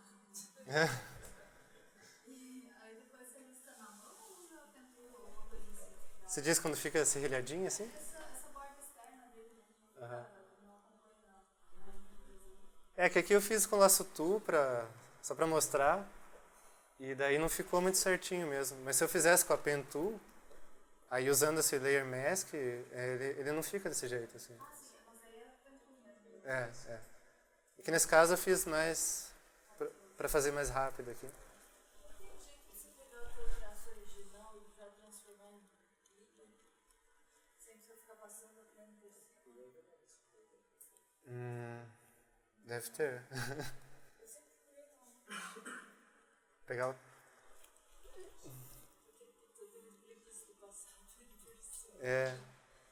Aí depois você risca na mão ou usa pintura ou alguma coisa assim? Você diz quando fica serrilhadinho assim? Essa borda externa dele, né? Aham. Não acompanha não. É que aqui eu fiz com laço tu, só pra mostrar. E daí não ficou muito certinho mesmo. Mas se eu fizesse com a Pen Tool, aí usando esse Layer Mask, ele não fica desse jeito assim. Ah, sim, mas aí é pintura mesmo. É. Aqui nesse caso eu fiz mais pra fazer mais rápido aqui. Tem jeito de você pegar o teu traço original e já transformar em líquido, sem você ficar passando a creme por cima. Deve ter. Eu sempre queria Pegar o...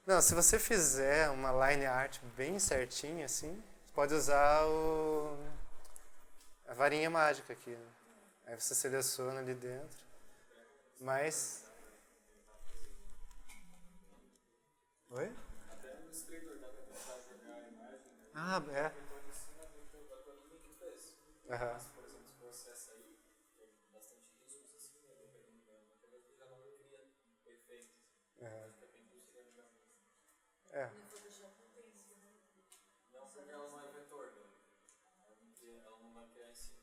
Não, se você fizer uma line art bem certinha assim, você pode usar a varinha mágica aqui, né? Aí você seleciona ali dentro. Mas... Oi? Até no Illustrator dá pra tentar jogar a imagem, né? Ah, é. Depois em cima da tua linha que tu fez. Aham. Mas, por exemplo, esse processo aí, tem bastante riscos assim, né? Dependendo da matéria, tu já não cria perfeito. Aham. Acho que a pintura seria melhor mesmo. É. Não, porque ela não é vetor, né? Ela não vai criar em cima.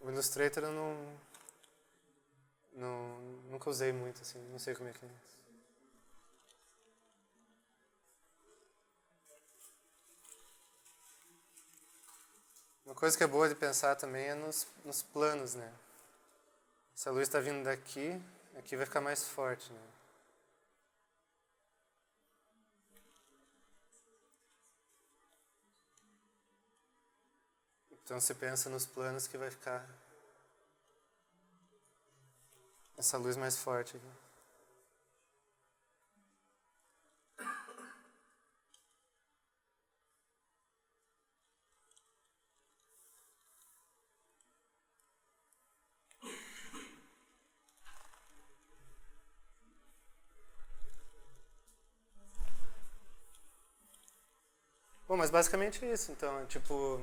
O Illustrator eu nunca usei muito, assim, não sei como é que é. Uma coisa que é boa de pensar também é nos planos, né? Se a luz está vindo daqui, aqui vai ficar mais forte, né? Então você pensa nos planos que vai ficar essa luz mais forte aqui. Bom, mas basicamente é isso, então, é tipo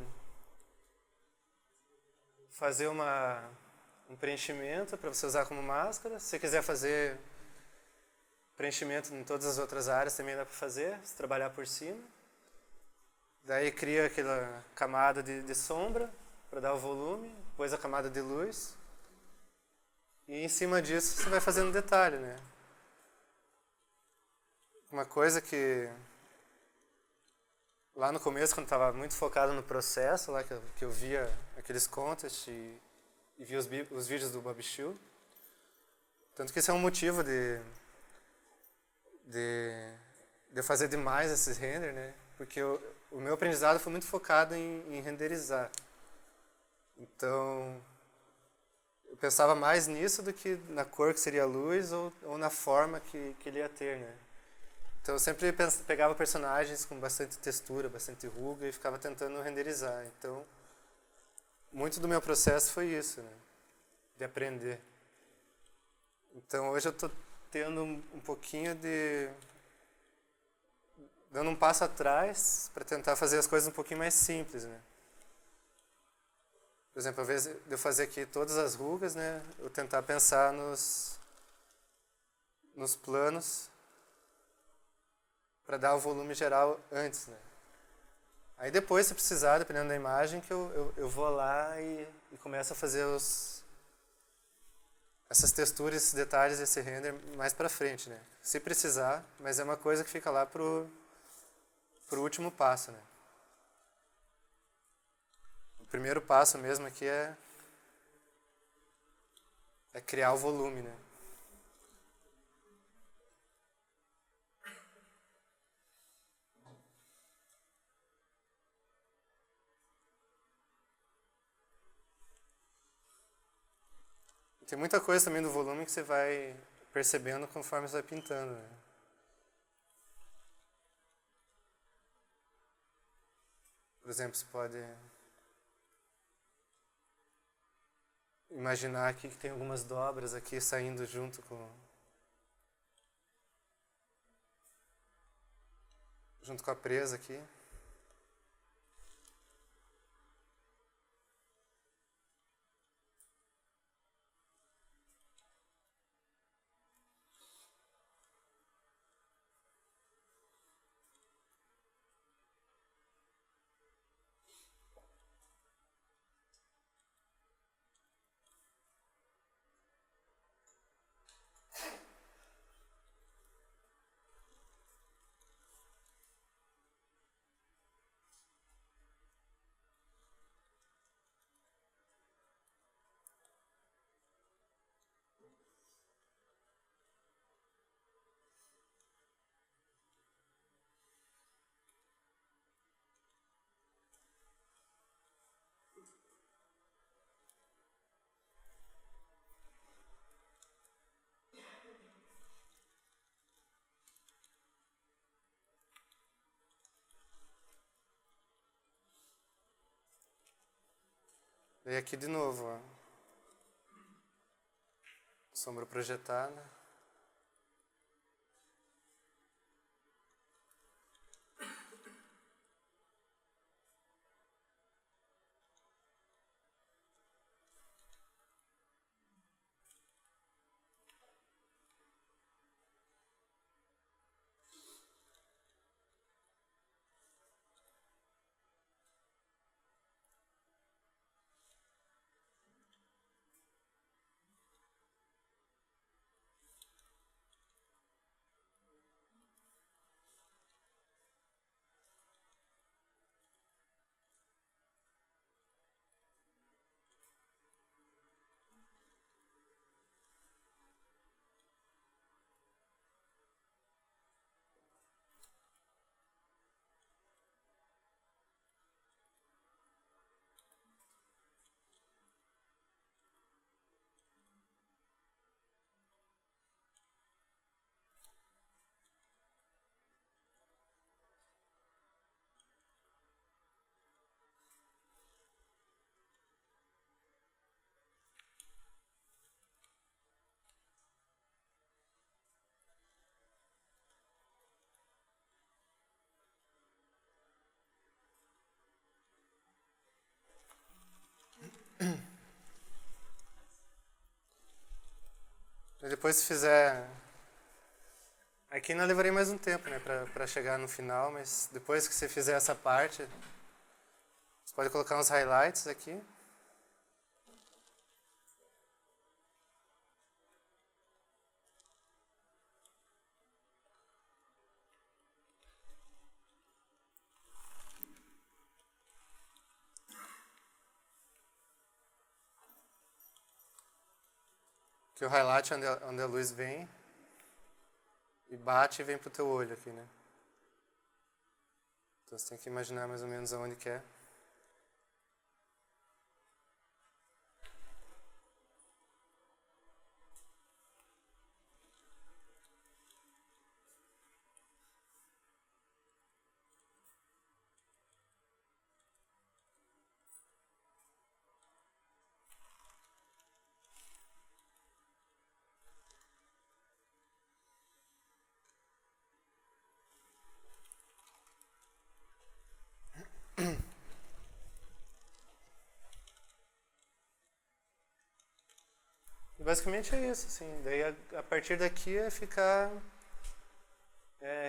fazer um preenchimento para você usar como máscara. Se você quiser fazer preenchimento em todas as outras áreas também dá para fazer, se trabalhar por cima. Daí cria aquela camada de sombra para dar o volume, depois a camada de luz. E em cima disso você vai fazendo detalhe, né? Uma coisa que lá no começo, quando estava muito focado no processo, lá que eu via aqueles contests e via os vídeos do Bob Shield, tanto que esse é um motivo de eu fazer demais esses render, né? Porque o meu aprendizado foi muito focado em renderizar. Então, eu pensava mais nisso do que na cor que seria a luz ou na forma que ele ia ter, né? Então eu sempre pegava personagens com bastante textura, bastante ruga e ficava tentando renderizar. Então, muito do meu processo foi isso, né? De aprender. Então hoje eu estou tendo um pouquinho dando um passo atrás para tentar fazer as coisas um pouquinho mais simples, né? Por exemplo, ao invés de eu fazer aqui todas as rugas, né? Eu tentar pensar nos planos para dar o volume geral antes, né? Aí depois, se precisar, dependendo da imagem, que eu vou lá e começo a fazer essas texturas, esses detalhes, esse render mais pra frente, né? Se precisar, mas é uma coisa que fica lá pro último passo, né? O primeiro passo mesmo aqui é criar o volume, né? Tem muita coisa também do volume que você vai percebendo conforme você vai pintando, né? Por exemplo, você pode imaginar aqui que tem algumas dobras aqui saindo junto com a presa aqui. E aqui de novo, ó. Sombra projetada. E depois se fizer... Aqui ainda levarei mais um tempo, né, pra chegar no final, mas depois que você fizer essa parte, você pode colocar uns highlights aqui. Que o highlight é onde a luz vem e bate e vem pro teu olho aqui, né? Então você tem que imaginar mais ou menos aonde que é. E basicamente é isso, assim. Daí a partir daqui é ficar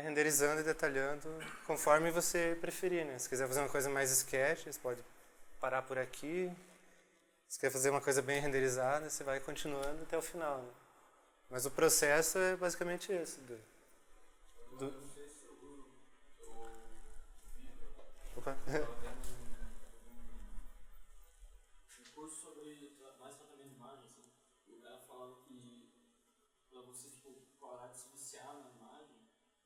renderizando e detalhando conforme você preferir, né? Se quiser fazer uma coisa mais sketch, você pode parar por aqui. Você quer fazer uma coisa bem renderizada, você vai continuando até o final, né? Mas o processo é basicamente esse. Do... Opa. Um curso sobre mais tratamento de imagem, assim, e o cara falava que pra você tipo, parar de se viciar na imagem,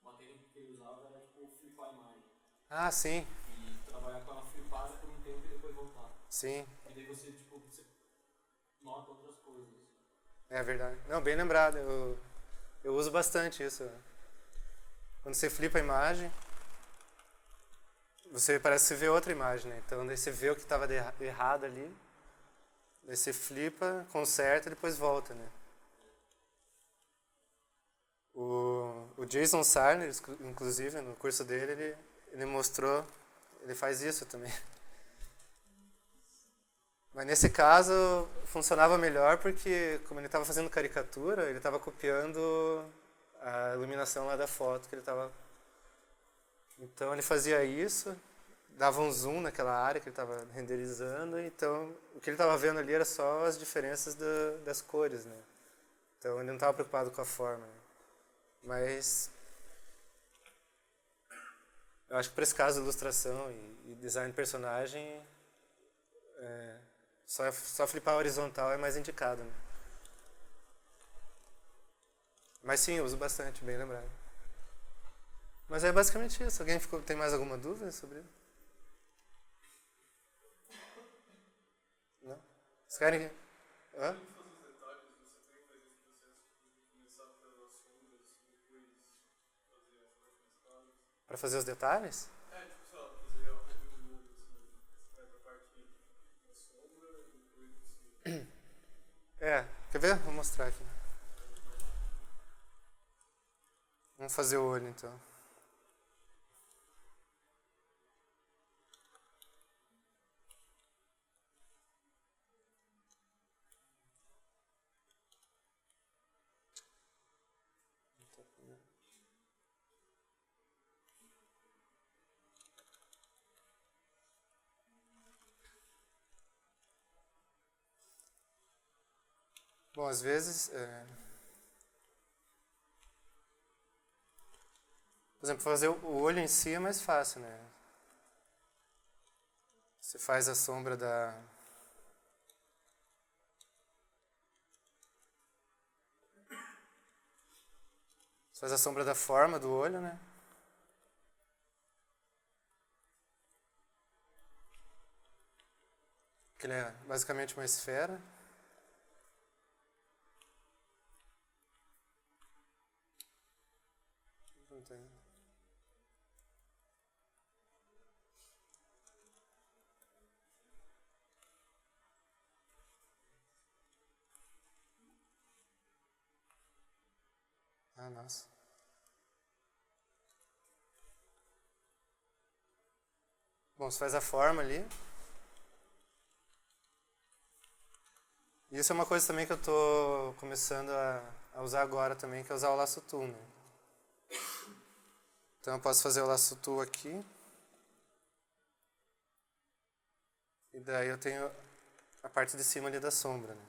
uma técnica que ele usava era tipo flipar a imagem. Ah, sim. E trabalhar com ela flipada por um tempo e depois voltar. Sim. E daí você, tipo, você nota outras coisas. É verdade. Não, bem lembrado. Eu uso bastante isso. Quando você flipa a imagem, você parece ver outra imagem, né? Então daí você vê o que estava errado ali, daí você flipa, conserta e depois volta, né? O Jason Sarner, inclusive, no curso dele, ele mostrou, ele faz isso também. Mas nesse caso funcionava melhor porque, como ele estava fazendo caricatura, ele estava copiando a iluminação lá da foto que ele estava. Então ele fazia isso, dava um zoom naquela área que ele estava renderizando, então o que ele estava vendo ali era só as diferenças das cores, né? Então ele não estava preocupado com a forma. Né? Mas eu acho que para esse caso de ilustração e design de personagem, só flipar a horizontal é mais indicado. Né? Mas sim, eu uso bastante, bem lembrado. Mas é basicamente isso. Alguém tem mais alguma dúvida sobre isso? Não? Vocês querem... Hã? Para fazer os detalhes? É, tipo, sei lá, fazer a roupa do olho, assim, vai pra parte da sombra e depois você... Quer ver? Vou mostrar aqui. Vamos fazer o olho então. Bom, às vezes, por exemplo, fazer o olho em si é mais fácil, né? Você faz a sombra da... Você faz a sombra da forma do olho, né? Que ele é basicamente uma esfera. Não tem. Ah, nossa. Bom, você faz a forma ali. Isso é uma coisa também que eu estou começando a usar agora também, que é usar o laço tool, né? Então eu posso fazer o laço tool aqui. E daí eu tenho a parte de cima ali da sombra, né?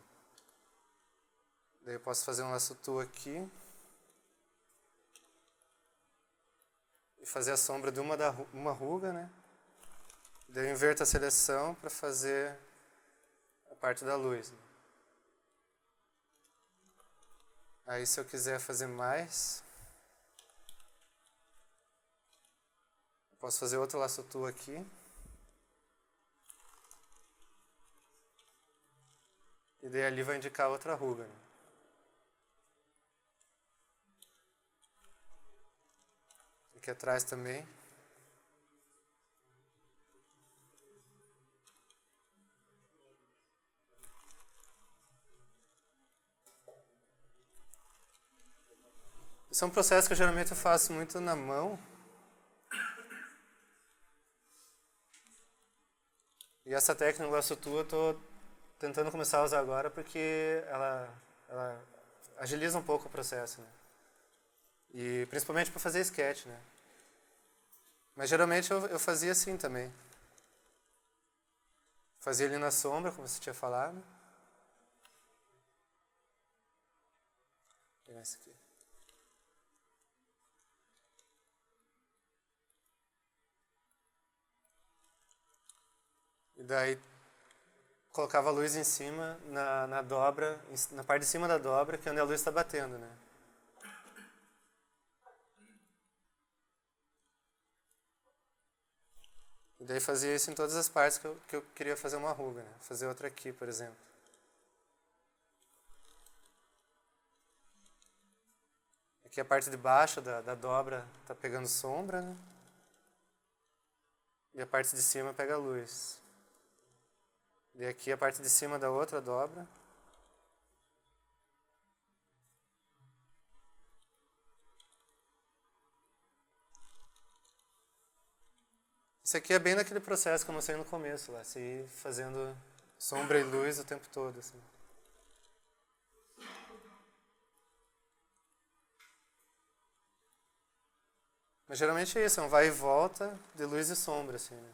Daí eu posso fazer um laço tool aqui. E fazer a sombra de uma ruga, né? Daí eu inverto a seleção para fazer a parte da luz. Né? Aí se eu quiser fazer mais, eu posso fazer outro laço tool aqui. E daí ali vai indicar outra ruga. Né? Aqui atrás também. Esse é um processo que geralmente eu faço muito na mão. E essa técnica do laço tool eu estou tentando começar a usar agora porque ela agiliza um pouco o processo. Né? E principalmente para fazer sketch, né? Mas geralmente eu fazia assim também. Fazia ali na sombra, como você tinha falado. Vou pegar esse aqui. E daí colocava a luz em cima, na dobra, na parte de cima da dobra, que é onde a luz está batendo, né? E daí fazia isso em todas as partes que eu queria fazer uma ruga, né? Fazer outra aqui, por exemplo. Aqui a parte de baixo da dobra está pegando sombra, né? E a parte de cima pega luz. E aqui a parte de cima da outra dobra. Isso aqui é bem daquele processo que eu mostrei no começo, lá, se ir fazendo sombra e luz o tempo todo, assim. Mas geralmente é isso, é um vai e volta de luz e sombra, assim, né?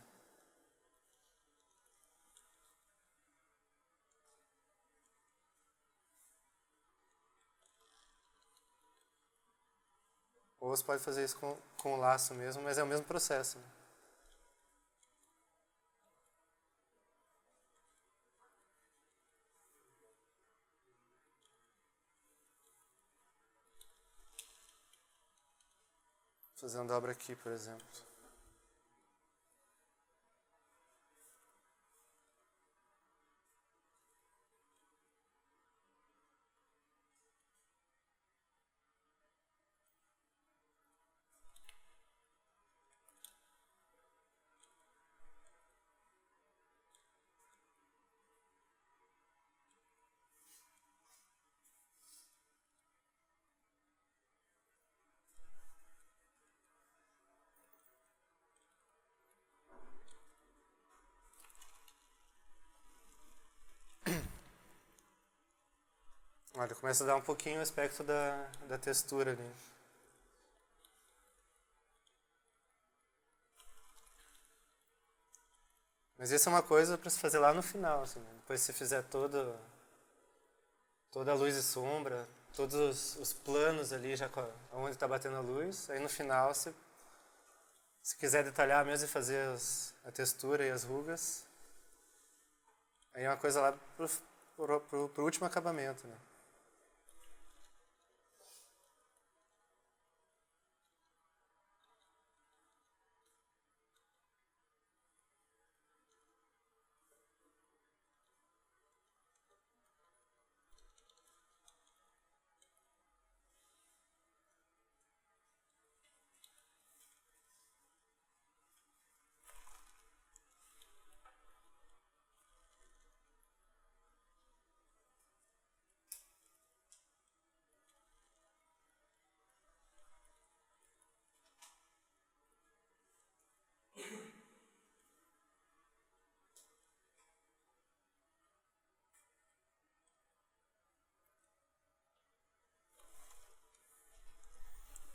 Ou você pode fazer isso com o laço mesmo, mas é o mesmo processo, né? Fazer uma dobra aqui, por exemplo. Olha, começa a dar um pouquinho o aspecto da textura ali. Mas isso é uma coisa para se fazer lá no final, assim, né? Depois que você fizer toda a luz e sombra, todos os planos ali, já onde está batendo a luz, aí no final, se quiser detalhar mesmo e fazer a textura e as rugas, aí é uma coisa lá pro último acabamento, né?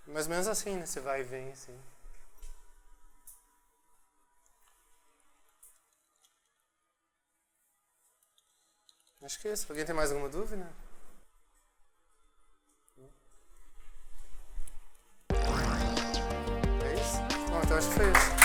Mais ou menos assim, né? Você vai e vem, assim. Acho que é isso. Alguém tem mais alguma dúvida? É isso? Bom, então acho que foi isso.